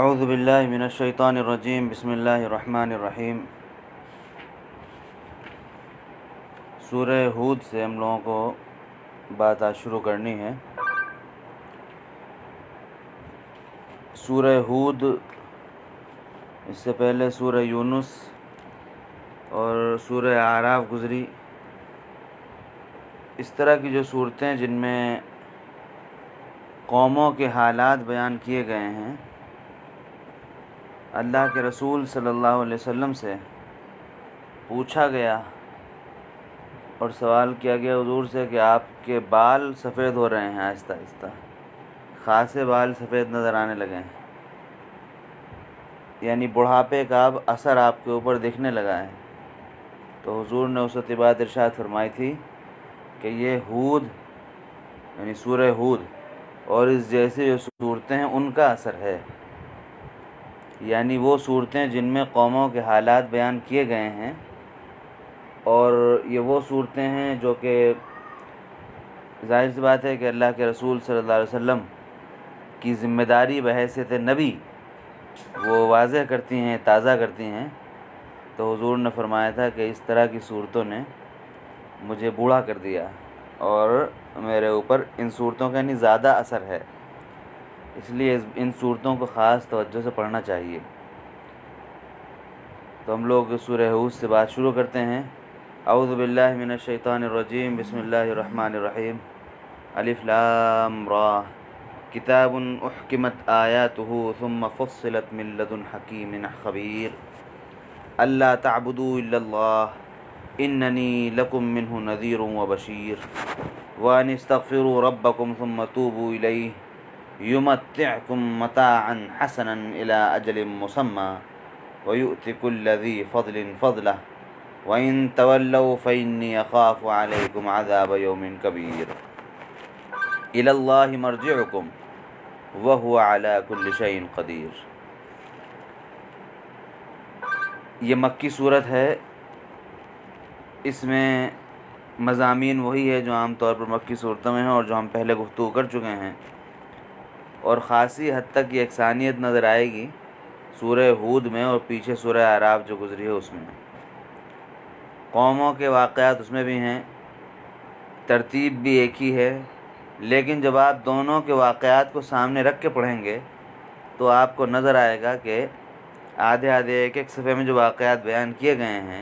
अऊज़ु बिल्लाहि मिनश्शैतानिर्रजीम बिस्मिल्लाहिर्रहमानिर्रहीम। सूरह हूद से हम लोगों को बात आज शुरू करनी है। सूरह हूद, इससे पहले सूरह यूनुस और सूरह आराफ गुज़री। इस तरह की जो सूरतें जिनमें कौमों के हालात बयान किए गए हैं, अल्लाह के रसूल सल्लल्लाहु अलैहि वसल्लम से पूछा गया और सवाल किया गया हुज़ूर से कि आपके बाल सफ़ेद हो रहे हैं, आहिस्ता आहिस्ता ख़ासे बाल सफ़ेद नज़र आने लगे हैं, यानी बुढ़ापे का अब असर आपके ऊपर दिखने लगा है। तो हुज़ूर ने उस वक्त बात इरशाद फरमाई थी कि ये हूद यानी सूरह हूद और इस जैसे जो सूरतें हैं उनका असर है, यानी वो सूरतें जिनमें कौमों के हालात बयान किए गए हैं। और ये वो सूरतें हैं जो कि ज़ाहिर सी बात है कि अल्लाह के रसूल सल्लल्लाहु अलैहि वसल्लम की ज़िम्मेदारी बहैसियत नबी वो वाज़ह करती हैं, ताज़ा करती हैं। तो हुज़ूर ने फरमाया था कि इस तरह की सूरतों ने मुझे बूढ़ा कर दिया और मेरे ऊपर इन सूरतों का यानी ज़्यादा असर है, इसलिए इन सूरतों को ख़ास तवज्जो से पढ़ना चाहिए। तो हम लोग सूरह हूद से बात शुरू करते हैं। अऊज़ु बिल्लाहि मिनश्शैतानिर्रजीम बिस्मिल्लाहिर्रहमानिर्रहीम। अलिफ लाम रा किताबुन उहकिमत आयातुहु सुम्मा फुस्सिलत मिन लदुन हकीमिन खबीर अल्ला तअबुदू इल्लल्लाह इन्ननी लकुम मिन्हु नज़ीरुन व बशीर व अन इस्तग़फिरू रब्बकुम सुम्मा तूबू इलैहि युमत्तिअकुम मताअन हसनन इला अजलिन मुसम्मा व युअति कुल्लि ज़ी फ़ज़लिन फ़ज़लह व इन तवल्लौ फ़इन्नी अख़ाफ़ु अलैकुम अज़ाब यौमिन कबीर इलल्लाहि मर्जिउकुम व हुवा अला कुल्लि शैइन क़दीर। ये मक्की सूरत है। इसमें मज़ामीन वही है जो आम तौर पर मक्की सूरतों में हैं और जो हम पहले गुफ्तगू कर चुके हैं, और ख़ासी हद तक ये एकसानियत नज़र आएगी सूरह हूद में और पीछे सूरह आराफ जो गुज़री है उसमें। कौमों के वाक़यात उसमें भी हैं, तरतीब भी एक ही है, लेकिन जब आप दोनों के वाक़यात को सामने रख के पढ़ेंगे तो आपको नज़र आएगा कि आधे आधे एक एक सफ़े में जो वाक़यात बयान किए गए हैं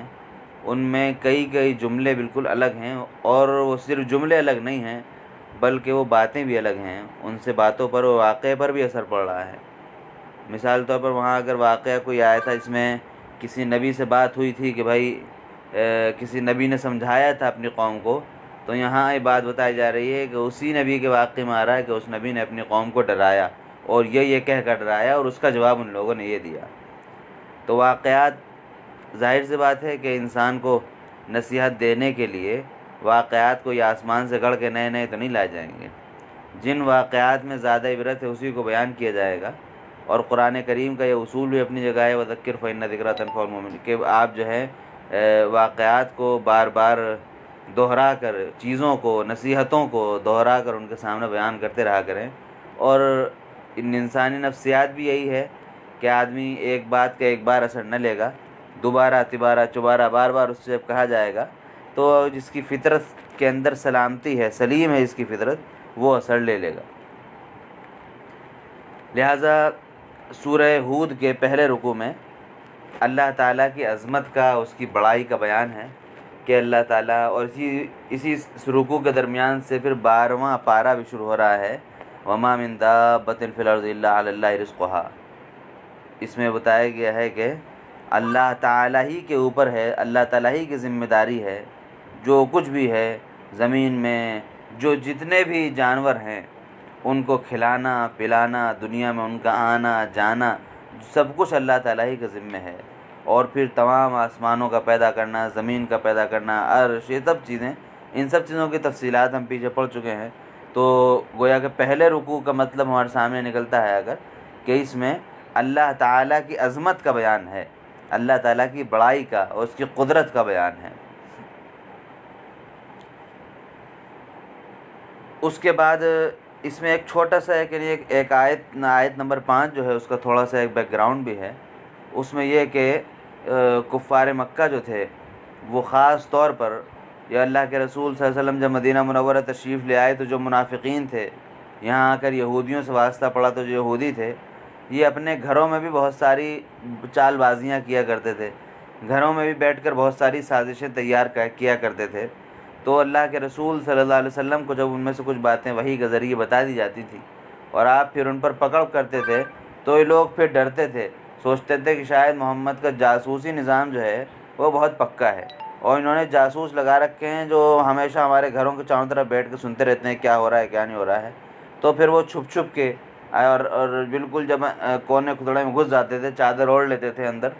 उनमें कई कई जुमले बिल्कुल अलग हैं, और वो सिर्फ जुमले अलग नहीं हैं बल्कि वो बातें भी अलग हैं। उनसे बातों पर और वाक़े पर भी असर पड़ रहा है। मिसाल तौर पर वहाँ अगर वाक़या कोई आया था इसमें किसी नबी से बात हुई थी कि भाई किसी नबी ने समझाया था अपनी कौम को, तो यहाँ ये बात बताई जा रही है कि उसी नबी के वाक़े में आ रहा है कि उस नबी ने अपनी कौम को डराया और ये कह कर डराया और उसका जवाब उन लोगों ने ये दिया। तो वाक़यात ज़ाहिर सी बात है कि इंसान को नसीहत देने के लिए वाक़यात को या आसमान से गढ़ के नए नए तो नहीं लाए जाएंगे। जिन वाक़यात में ज़्यादा इबरत है उसी को बयान किया जाएगा। और कुरान करीम का ये उसूल भी अपनी जगह है, वज़क्किर फ़इन्न ज़िक्रा तनफ़उल मुमिनीन, कि आप जो है वाक़यात को बार बार दोहरा कर, चीज़ों को, नसीहतों को दोहरा कर उनके सामने बयान करते रहा करें। और इन इंसानी नफ्सियात भी यही है कि आदमी एक बात का एक बार असर न लेगा, दोबारा तिबारा चुबारा बार बार उससे जब कहा जाएगा तो जिसकी फ़ितरत के अंदर सलामती है, सलीम है इसकी फ़ितरत, वो असर ले लेगा। लिहाजा सूरह हूद के पहले रुकू में अल्लाह ताला की अज़मत का, उसकी बड़ाई का बयान है कि अल्लाह ताला, और इसी रुकू के दरमियान से फिर 12वां पारा भी शुरू हो रहा है, वमा मिन दाब्बतिन फिल अर्ज़ि इल्ला अलल्लाहि रिज़्क़ुहा। इसमें बताया गया है कि अल्लाह ताला ही के ऊपर है, अल्लाह ताला ही की ज़िम्मेदारी है, जो कुछ भी है ज़मीन में, जो जितने भी जानवर हैं उनको खिलाना पिलाना, दुनिया में उनका आना जाना, सब कुछ अल्लाह ताला ही के ज़िम्मे है। और फिर तमाम आसमानों का पैदा करना, ज़मीन का पैदा करना, अर्श, ये सब चीज़ें, इन सब चीज़ों की तफसीलात हम पीछे पढ़ चुके हैं। तो गोया कि पहले रुकू का मतलब हमारे सामने निकलता है अगर, कि इसमें अल्लाह ताला की अज़मत का बयान है, अल्लाह ताला की बड़ाई का और उसकी कुदरत का बयान है। उसके बाद इसमें एक छोटा सा एक आयत नंबर 5 जो है उसका थोड़ा सा एक बैकग्राउंड भी है। उसमें यह कि कुफ़ार मक्का जो थे वो ख़ास तौर पर, या अल्लाह के रसूल सल्लल्लाहु अलैहि वसल्लम जब मदीना मुनव्वरा तशरीफ़ ले आए तो जो मुनाफिकीन थे, यहाँ आकर यहूदियों से वास्ता पड़ा तो जो यहूदी थे ये अपने घरों में भी बहुत सारी चालबाजियाँ किया करते थे, घरों में भी बैठकर बहुत सारी साजिशें तैयार किया करते थे। तो अल्लाह के रसूल सल्लल्लाहु अलैहि वसल्लम को जब उनमें से कुछ बातें वही के ज़रिए बता दी जाती थी और आप फिर उन पर पकड़ करते थे तो ये लोग फिर डरते थे, सोचते थे कि शायद मोहम्मद का जासूसी निज़ाम जो है वो बहुत पक्का है और इन्होंने जासूस लगा रखे हैं जो हमेशा हमारे घरों के चारों तरफ बैठ के सुनते रहते हैं क्या हो रहा है क्या नहीं हो रहा है। तो फिर वो छुप छुप के और बिल्कुल जब कोने खुदड़े में घुस जाते थे, चादर ओढ़ लेते थे अंदर,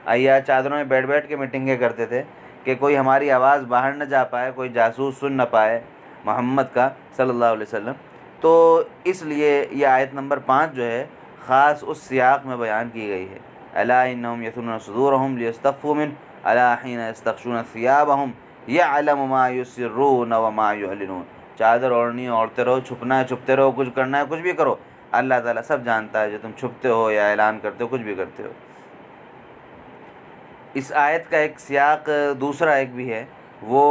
या चादरों में बैठ बैठ के मीटिंगें करते थे कि कोई हमारी आवाज़ बाहर न जा पाए, कोई जासूस सुन न पाए मोहम्मद का सल्लल्लाहु अलैहि वसल्लम। तो इसलिए ये आयत नंबर 5 जो है ख़ास उस सियाक़ में बयान की गई है। अला इन्नहुम यसुनून सुदूरहुम लियस्तख्फू मिन अला हिन यस्तग़शून सियाबहुम यअलमु मा युसिर्रून व मा युअलिनून। चादर ओढ़नी ओढ़ते रहो, छुपना है छुपते रहो, कुछ करना है कुछ भी करो, अल्लाह ताला सब जानता है जो तुम छुपते हो या ऐलान करते हो, कुछ भी करते हो। इस आयत का एक सियाक़ दूसरा एक भी है, वो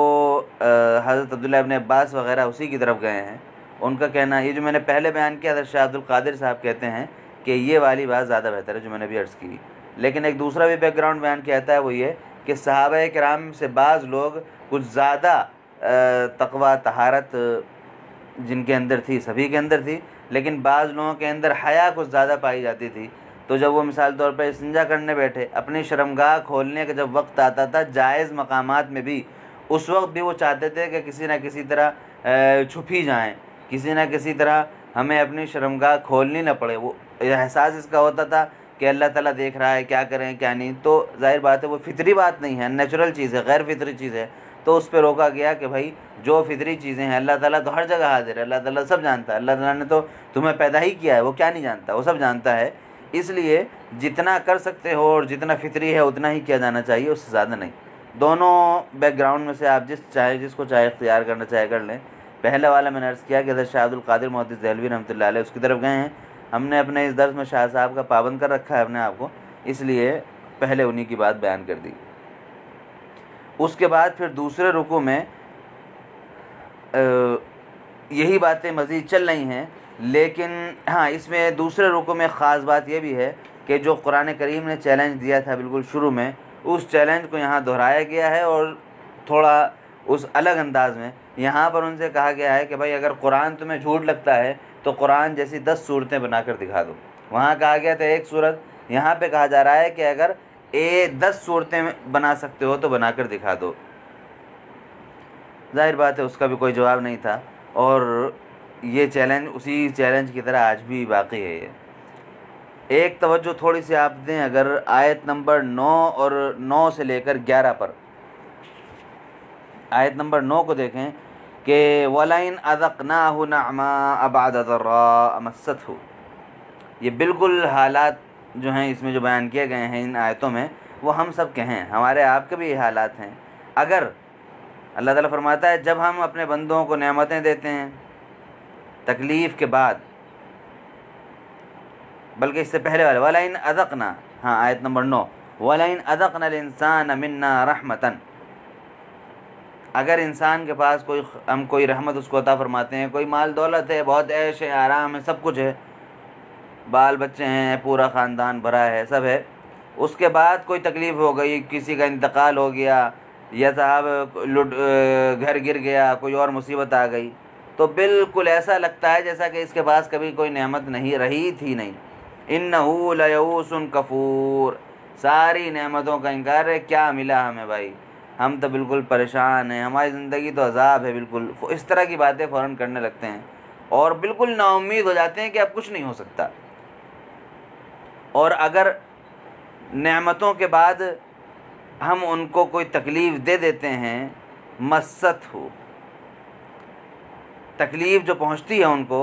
हज़रत अब्दुल्लाह इब्न अब्बास वग़ैरह उसी की तरफ गए हैं। उनका कहना, ये जो मैंने पहले बयान किया हज़रत शाह अब्दुल क़ादिर साहब कहते हैं कि ये वाली बात ज़्यादा बेहतर है जो मैंने अभी अर्ज़ की, लेकिन एक दूसरा भी बैकग्राउंड बयान किया जाता है, वो ये कि सहाबा किराम से बाज़ लोग कुछ ज़्यादा तक़वा तहारत जिनके अंदर थी, सभी के अंदर थी, लेकिन बाज़ लोगों के अंदर हया कुछ ज़्यादा पाई जाती थी। तो जब वो मिसाल तौर पर इस्तिंजा करने बैठे, अपनी शर्मगाह खोलने का जब वक्त आता था जायज़ मकामात में भी, उस वक्त भी वो चाहते थे कि किसी न किसी तरह छुप ही जाएँ, किसी न किसी तरह हमें अपनी शर्मगाह खोलनी न पड़े। वो एहसास इसका होता था कि अल्लाह ताला देख रहा है, क्या करें क्या नहीं। तो ज़ाहिर बात है वो फितरी बात नहीं है, नेचुरल चीज़ है, गैर फितरी चीज़ है। तो उस पर रोका गया कि भाई जो फितरी चीज़ें हैं अल्लाह ताला तो हर जगह हाजिर है, अल्लाह ताला सब जानता है, अल्लाह ताला ने तो तुम्हें पैदा ही किया है, वो क्या नहीं जानता, वो सब जानता है। इसलिए जितना कर सकते हो और जितना फितरी है उतना ही किया जाना चाहिए, उससे ज़्यादा नहीं। दोनों बैकग्राउंड में से आप जिसको चाहे इख्तियार करना चाहे कर लें। पहले वाला मैंने अर्ज़ किया कि हज़रत शाह अब्दुल क़ादिर मुहद्दिस देहलवी रहमतुल्लाह अलैह उसकी तरफ गए हैं। हमने अपने इस दर्स में शाह साहब का पाबंद कर रखा है अपने आप को, इसलिए पहले उन्हीं की बात बयान कर दी। उसके बाद फिर दूसरे रुकू में यही बातें मज़ीद चल रही हैं, लेकिन हाँ इसमें दूसरे रुकू में ख़ास बात यह भी है कि जो कुरान करीम ने चैलेंज दिया था बिल्कुल शुरू में, उस चैलेंज को यहाँ दोहराया गया है और थोड़ा उस अलग अंदाज में। यहाँ पर उनसे कहा गया है कि भाई अगर कुरान तुम्हें झूठ लगता है तो कुरान जैसी 10 सूरतें बनाकर दिखा दो। वहाँ कहा गया था 1 सूरत, यहाँ पे कहा जा रहा है कि अगर 10 सूरतें बना सकते हो तो बनाकर दिखा दो। जाहिर बात है उसका भी कोई जवाब नहीं था और ये चैलेंज उसी चैलेंज की तरह आज भी बाकी है। ये एक तवज्जो थोड़ी सी आप दें, अगर आयत नंबर 9 और 9 से लेकर 11 पर, आयत नंबर 9 को देखें कि वलाइन अज़क़नाहु नअमा अबअद ज़र्रा मस्सतहु। ये बिल्कुल हालात जो हैं इसमें जो बयान किए गए हैं इन आयतों में वो हम सब के हैं, हमारे आपके भी ये हालात हैं। अगर अल्लाह ताला फरमाता है जब हम अपने बंदों को नेमतें देते हैं तकलीफ़ के बाद, बल्कि इससे पहले वाले वलाइन अज़क़ना, हाँ आयत नंबर 9, वलाइन अज़क़नल इंसान मिन्ना रहमतन, अगर इंसान के पास हम कोई रहमत उसको अता फरमाते हैं, कोई माल दौलत है, बहुत ऐश है, आराम है, सब कुछ है, बाल बच्चे हैं, पूरा ख़ानदान भरा है, सब है, उसके बाद कोई तकलीफ़ हो गई, किसी का इंतकाल हो गया या साहब घर गिर गया, कोई और मुसीबत आ गई, तो बिल्कुल ऐसा लगता है जैसा कि इसके पास कभी कोई नेमत नहीं रही थी नहीं। इन्नहु लयऊसुन कफूर, सारी नेमतों का इनकार है, क्या मिला हमें भाई, हम तो बिल्कुल परेशान हैं, हमारी ज़िंदगी तो अज़ाब है, बिल्कुल इस तरह की बातें फ़ौरन करने लगते हैं और बिल्कुल नाउम्मीद हो जाते हैं कि अब कुछ नहीं हो सकता। और अगर नेमतों के बाद हम उनको कोई तकलीफ़ दे देते हैं, मस्सत हो, तकलीफ़ जो पहुंचती है उनको,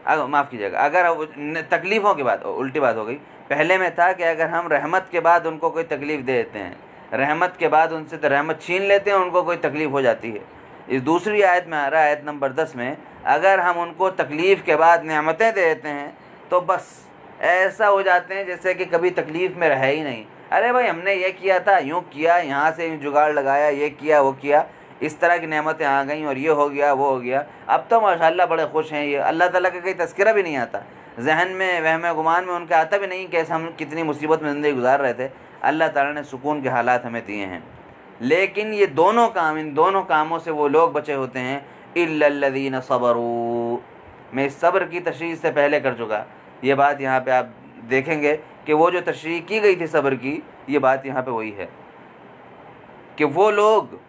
माफ़ कीजिएगा, अगर तकलीफ़ों के बाद, उल्टी बात हो गई, पहले में था कि अगर हम रहमत के बाद उनको कोई तकलीफ़ दे देते हैं, रहमत के बाद उनसे तो रहमत छीन लेते हैं, उनको कोई तकलीफ़ हो जाती है। इस दूसरी आयत में आ रहा है, आयत नंबर 10 में, अगर हम उनको तकलीफ़ के बाद नेमतें दे देते हैं तो बस ऐसा हो जाते हैं जैसे कि कभी तकलीफ़ में रहे ही नहीं। अरे भाई हमने ये किया था, यूँ किया, यहाँ से यूँ जुगाड़ लगाया, ये किया वो किया, इस तरह की नेमतें आ गई और ये हो गया वो हो गया। अब तो माशाल्लाह बड़े खुश हैं। ये अल्लाह ताला का कोई तज़किरा भी नहीं आता, जहन में वहम गुमान में उनके आता भी नहीं कि हम कितनी मुसीबत में ज़िंदगी गुजार रहे थे। अल्लाह ताला ने सुकून के हालात हमें दिए हैं। लेकिन ये दोनों काम, इन दोनों कामों से वो लोग बचे होते हैं इल्लल्लज़ीन सबरू। मैं इस सब्र की तशरीह से पहले कर चुका। ये बात यहाँ पे आप देखेंगे कि वो जो तशरीह की गई थी सब्र की, ये बात यहाँ पे वही है कि वो लोग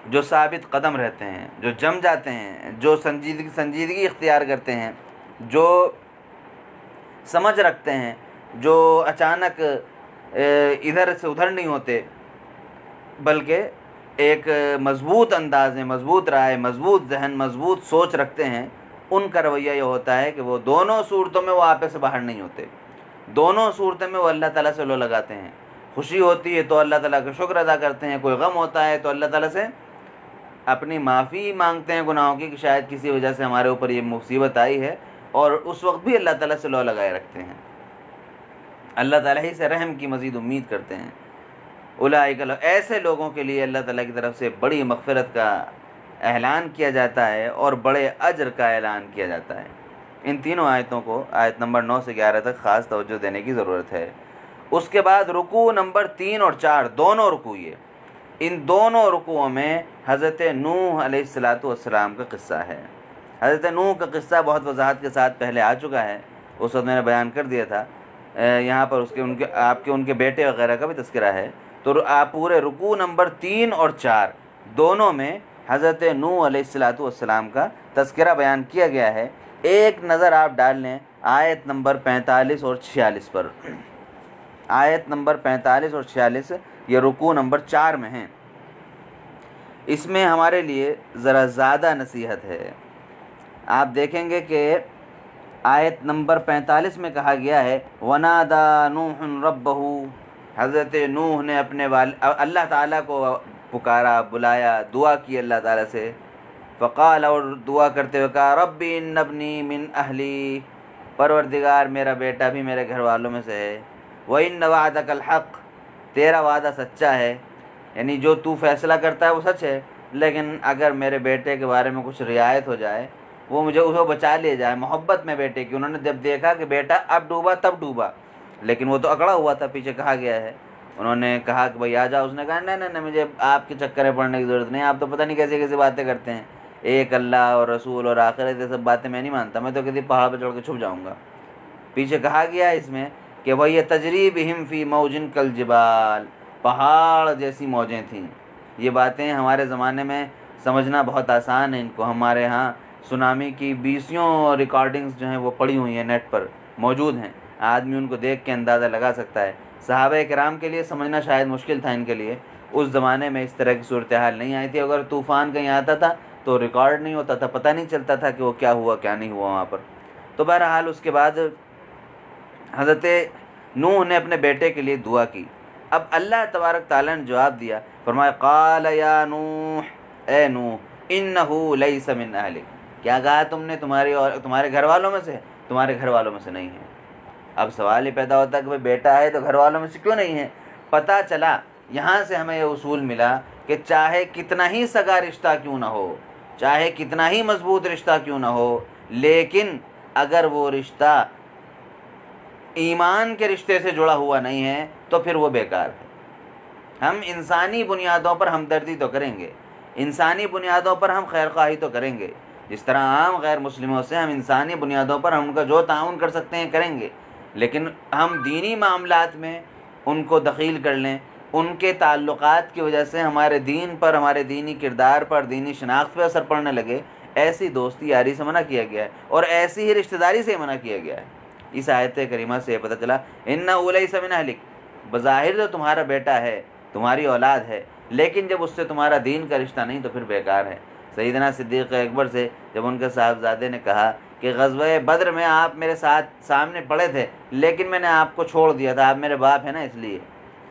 जो साबित कदम रहते हैं, जो जम जाते हैं, जो संजीदगी इख्तियार करते हैं, जो समझ रखते हैं, जो अचानक इधर से उधर नहीं होते, बल्कि एक मज़बूत अंदाज में, मज़बूत राय, मज़बूत जहन, मज़बूत सोच रखते हैं, उनका रवैया ये होता है कि वो दोनों सूरतों में वो आपे से बाहर नहीं होते। दोनों सूरतों में वो अल्लाह ताला से लो लगाते हैं। खुशी होती है तो अल्लाह ताला का शुक्र अदा करते हैं, कोई गम होता है तो अल्लाह ताला से अपनी माफ़ी मांगते हैं गुनाहों की कि शायद किसी वजह से हमारे ऊपर ये मुसीबत आई है, और उस वक्त भी अल्लाह ताला से लो लगाए रखते हैं। अल्लाह ताला ही से रहम की मज़ीद उम्मीद करते हैं। उलाइका, ऐसे लोगों के लिए अल्लाह ताला की तरफ से बड़ी मग़फ़िरत का ऐलान किया जाता है और बड़े अजर का ऐलान किया जाता है। इन तीनों आयतों को, आयत नंबर 9 से 11 तक ख़ास तवज्जो देने की ज़रूरत है। उसके बाद रुकू नंबर 3 और 4 दोनों रुकू, ये इन दोनों रुकुओं में हज़रत नूह अलैहिस्सलाम का क़िस्सा है। हज़रत नूह का क़िस्सा बहुत वजाहत के साथ पहले आ चुका है, उस वक्त मैंने बयान कर दिया था। यहाँ पर उनके बेटे वग़ैरह का भी तज़किरा है। तो आप पूरे रुकू नंबर 3 और 4 दोनों में हज़रत नूह अलैहिस्सलाम का तज़किरा बयान किया गया है। एक नज़र आप डाल लें आयत नंबर 45 और 46 पर। आयत नंबर 45 और 46 ये रुकू नंबर 4 में हैं। इसमें हमारे लिए ज़रा ज़्यादा नसीहत है। आप देखेंगे कि आयत नंबर 45 में कहा गया है वनादा नूह रब्बहू। हज़रत नूह ने अपने अल्लाह ताला को पुकारा, बुलाया, दुआ की अल्लाह ताला से। फ़क़ाल, और दुआ करते हुए कहा रब्बी इन्नब्नी मिन अहली, परवरदिगार मेरा बेटा भी मेरे घर वालों में से है। व इन्न वादकल हक़, तेरा वादा सच्चा है, यानी जो तू फ़ैसला करता है वो सच है, लेकिन अगर मेरे बेटे के बारे में कुछ रियायत हो जाए, वो मुझे उसको बचा ले जाए। मोहब्बत में बेटे की, उन्होंने जब देखा कि बेटा अब डूबा तब डूबा, लेकिन वो तो अकड़ा हुआ था, पीछे कहा गया है। उन्होंने कहा कि भाई आ जाओ, उसने कहा नहीं नहीं नहीं, मुझे आपके चक्कर में पड़ने की ज़रूरत नहीं, आप तो पता नहीं कैसे कैसे बातें करते हैं, एक अल्लाह और रसूल और आखिरत, ये सब बातें मैं नहीं मानता, मैं तो किसी पहाड़ पर चढ़ के छुप जाऊँगा। पीछे कहा गया है इसमें कि वही तजरीब हिम फ़ी मौजिन कल जिबाल, पहाड़ जैसी मौजें थीं। ये बातें हमारे ज़माने में समझना बहुत आसान है। इनको हमारे यहाँ सुनामी की 20 रिकॉर्डिंग्स जो हैं वो पड़ी हुई हैं, नेट पर मौजूद हैं, आदमी उनको देख के अंदाज़ा लगा सकता है। सहाबा किराम के लिए समझना शायद मुश्किल था इनके लिए, उस ज़माने में इस तरह की सूरत हाल नहीं आई थी। अगर तूफ़ान कहीं आता था तो रिकॉर्ड नहीं होता था, पता नहीं चलता था कि वो क्या हुआ क्या नहीं हुआ वहाँ पर। तो बहरहाल उसके बाद हज़रत नूह ने अपने बेटे के लिए दुआ की। अब अल्लाह तबारक ताला ने जवाब दिया, फरमाया क़ाल या नूह, ए नूह इन्नहु लैसा मिन अहलिक। क्या कहा तुमने? तुम्हारे घर वालों में से? तुम्हारे घर वालों में से नहीं है। अब सवाल ये पैदा होता है कि भाई बेटा है तो घर वालों में से क्यों नहीं है? पता चला, यहाँ से हमें ये उसूल मिला कि चाहे कितना ही सगा रिश्ता क्यों ना हो, चाहे कितना ही मजबूत रिश्ता क्यों ना हो, लेकिन अगर वो रिश्ता ईमान के रिश्ते से जुड़ा हुआ नहीं है तो फिर वो बेकार है। हम इंसानी बुनियादों पर हमदर्दी तो करेंगे, इंसानी बुनियादों पर हम खैरख्वाही तो करेंगे, जिस तरह आम गैर मुस्लिमों से हम इंसानी बुनियादों पर हम उनका जो ताउन कर सकते हैं करेंगे, लेकिन हम दीनी मामलात में उनको दखील कर लें, उनके ताल्लुकात की वजह से हमारे दीन पर, हमारे दीनी किरदार पर, दीनी शनाख्त पर असर पड़ने लगे, ऐसी दोस्ती यारी से मना किया गया है और ऐसी ही रिश्तेदारी से मना किया गया है। इस आयत करीमा से पता चला इन्नहु लैसा मिन अहलिक, बज़ाहिर तो तुम्हारा बेटा है, तुम्हारी औलाद है, लेकिन जब उससे तुम्हारा दीन का रिश्ता नहीं तो फिर बेकार है। सैयदना सिद्दीक़ अकबर से जब उनके साहबजादे ने कहा कि ग़ज़वे बद्र में आप मेरे साथ सामने पड़े थे, लेकिन मैंने आपको छोड़ दिया था, आप मेरे बाप हैं ना, इसलिए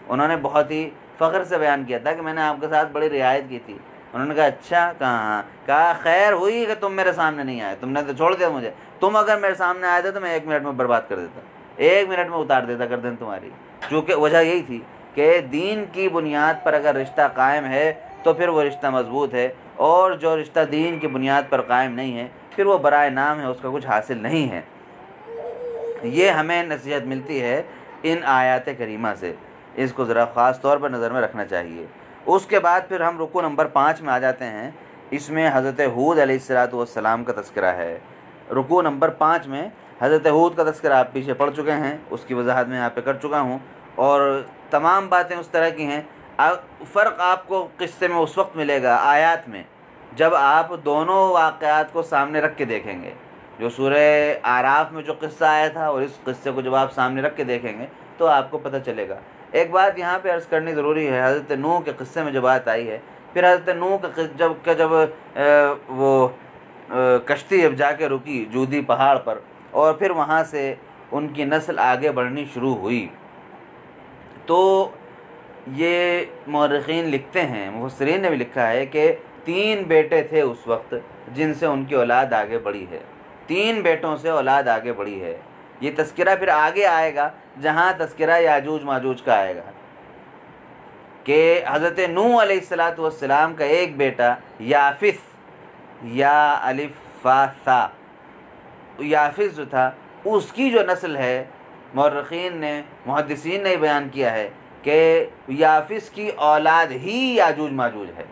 उन्होंने बहुत ही फ़ख्र से बयान किया था कि मैंने आपके साथ बड़ी रियायत की थी, उन्होंने कहा अच्छा कहाँ? कहा खैर हुई कि तुम मेरे सामने नहीं आए, तुमने तो छोड़ दिया मुझे। तुम अगर मेरे सामने आए थे तो मैं 1 मिनट में बर्बाद कर देता, 1 मिनट में उतार देता गर्दन तुम्हारी। चूँकि वजह यही थी कि दीन की बुनियाद पर अगर रिश्ता कायम है तो फिर वो रिश्ता मजबूत है, और जो रिश्ता दीन की बुनियाद पर कायम नहीं है फिर वो बराए नाम है, उसका कुछ हासिल नहीं है। ये हमें नसीहत मिलती है इन आयात करीमा से, इसको ज़रा ख़ास तौर पर नज़र में रखना चाहिए। उसके बाद फिर हम रुकू नंबर 5 में आ जाते हैं। इसमें हज़रत हूद अलैहिस्सलाम का तज़किरा है। रुकू नंबर 5 में हज़रत हूद का तज़किरा आप पीछे पढ़ चुके हैं, उसकी वजाहत मैं यहाँ पे कर चुका हूँ, और तमाम बातें उस तरह की हैं। फ़र्क आपको क़िस्से में उस वक्त मिलेगा आयात में जब आप दोनों वाक़यात को सामने रख के देखेंगे। जो सूरह आराफ में जो क़िस्सा आया था और इस क़िस्से को जब आप सामने रख के देखेंगे तो आपको पता चलेगा। एक बात यहाँ पे अर्ज़ करनी ज़रूरी है, हज़रत नूह के क़िस्से में जो बात आई है, फिर हज़रत नूह का जब वो कश्ती जब जाके रुकी जूदी पहाड़ पर, और फिर वहाँ से उनकी नस्ल आगे बढ़नी शुरू हुई, तो ये मौरख़ीन लिखते हैं, मुफ़स्सिरीन ने भी लिखा है कि 3 बेटे थे उस वक्त जिनसे उनकी औलाद आगे बढ़ी है, 3 बेटों से औलाद आगे बढ़ी है। ये तज़किरा फिर आगे आएगा जहाँ तज़किरा याजूज माजूज का आएगा कि हज़रत नूह अलैहिस्सलाम का एक बेटा याफिस, या अलिफ फा सा, याफिस जो था उसकी जो नस्ल है, मौरख़ीन ने मुहद्दिसीन ने बयान किया है कि याफिस की औलाद ही याजूज माजूज है।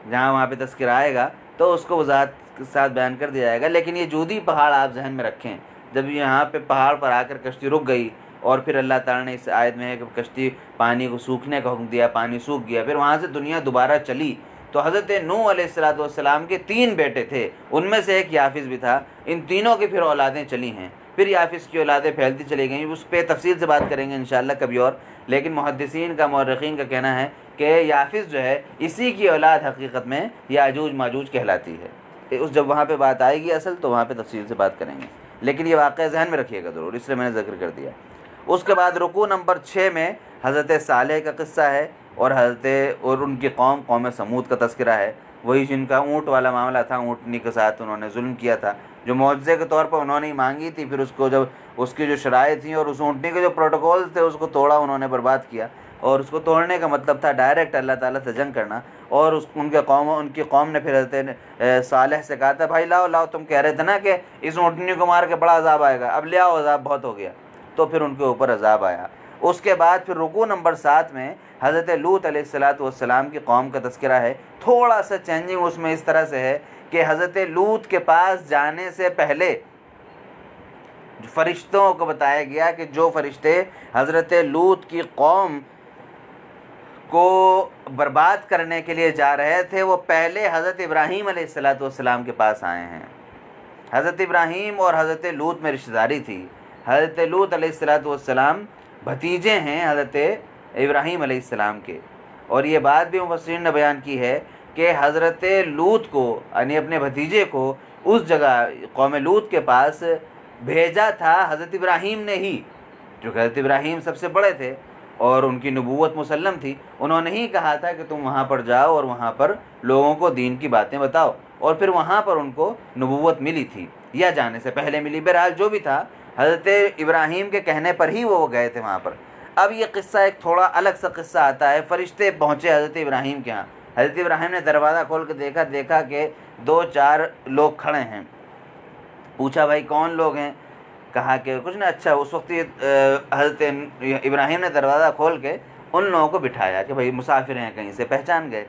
जहाँ वहाँ पे तज़किरा आएगा तो उसको वज़ाहत के साथ बयान कर दिया जाएगा। लेकिन ये जूदी पहाड़ आप जहन में रखें, जब यहाँ पे पहाड़ पर आकर कश्ती रुक गई और फिर अल्लाह ताला ने इस आयत में है कि कश्ती पानी को सूखने का हुक्म दिया, पानी सूख गया, फिर वहाँ से दुनिया दोबारा चली, तो हज़रत नूह अलैहिस्सलाम के 3 बेटे थे, उनमें से एक याफिस भी था। इन तीनों की फिर औलादें चली हैं, फिर याफिस की औलादें फैलती चली गई। उस पर तफसील से बात करेंगे इंशाअल्लाह कभी और। लेकिन मुहद्दिसीन का, मौरख़ीन का कहना है कि याफिस जो है इसी की औलाद हकीकत में याजूज माजूज कहलाती है। उस जब वहाँ पे बात आएगी असल तो वहाँ पे तफसील से बात करेंगे, लेकिन ये वाक़या ज़हन में रखिएगा ज़रूर, इसलिए मैंने ज़िक्र कर दिया। उसके बाद रुकू नंबर 6 में हज़रत सालेह का क़िस्सा है और उनकी कौम समूद का तज़किरा है। वही जिनका ऊँट वाला मामला था, ऊँटनी के साथ उन्होंने जुल्म किया था, जो मुआवज़े के तौर पर उन्होंने ही मांगी थी, फिर उसको जब उसकी जो शराइ थी और उस ऊँटनी के जो प्रोटोकॉल थे उसको तोड़ा, उन्होंने बर्बाद किया। और उसको तोड़ने का मतलब था डायरेक्ट अल्लाह ताला से जंग करना। और उनकी कौम ने फिर हज़रत सालेह से कहा था, भाई लाओ, तुम कह रहे थे ना कि इस ऊँटनी को मार के बड़ा अज़ाब आएगा, अब ले आओ, अज़ाब बहुत हो गया। तो फिर उनके ऊपर अज़ाब आया। उसके बाद फिर रुकू नंबर 7 में हज़रत लूत अलैहिस्सलाम की कौम का तज़किरा है। थोड़ा सा चेंजिंग उसमें इस तरह से है कि हज़रत लूत के पास जाने से पहले फ़रिश्तों को बताया गया कि जो फ़रिश्ते हज़रत लूत की कौम को बर्बाद करने के लिए जा रहे थे वो पहले हज़रत इब्राहीम अलैहिस्सलाम के पास आए हैं। हज़रत इब्राहीम और हज़रत लूत में रिश्तेदारी थी। हज़रत लूत अलैहिस्सलाम भतीजे हैं हज़रत इब्राहीम अलैहिस्सलाम के। और ये बात भी मुफस्सिरीन ने बयान की है कि हज़रत लूत को यानी अपने भतीजे को उस जगह कौम लूत के पास भेजा था हज़रत इब्राहीम ने ही, जो हज़रत इब्राहीम सबसे बड़े थे और उनकी नबूवत मुसल्लम थी। उन्होंने ही कहा था कि तुम वहाँ पर जाओ और वहाँ पर लोगों को दीन की बातें बताओ, और फिर वहाँ पर उनको नबूवत मिली थी या जाने से पहले मिली। बहरहाल जो भी था, हज़रत इब्राहीम के कहने पर ही वो गए थे वहाँ पर। अब ये क़िस्सा एक थोड़ा अलग सा क़िस्सा आता है। फ़रिश्ते पहुँचे हज़रत इब्राहीम के यहाँ। हज़रत इब्राहीम ने दरवाज़ा खोल के देखा कि 2-4 लोग खड़े हैं। पूछा भाई कौन लोग हैं? कहा कि कुछ नहीं। अच्छा, उस वक्त हज़रत इब्राहीम ने दरवाज़ा खोल के उन लोगों को बिठाया कि भाई मुसाफिर हैं, कहीं से पहचान गए।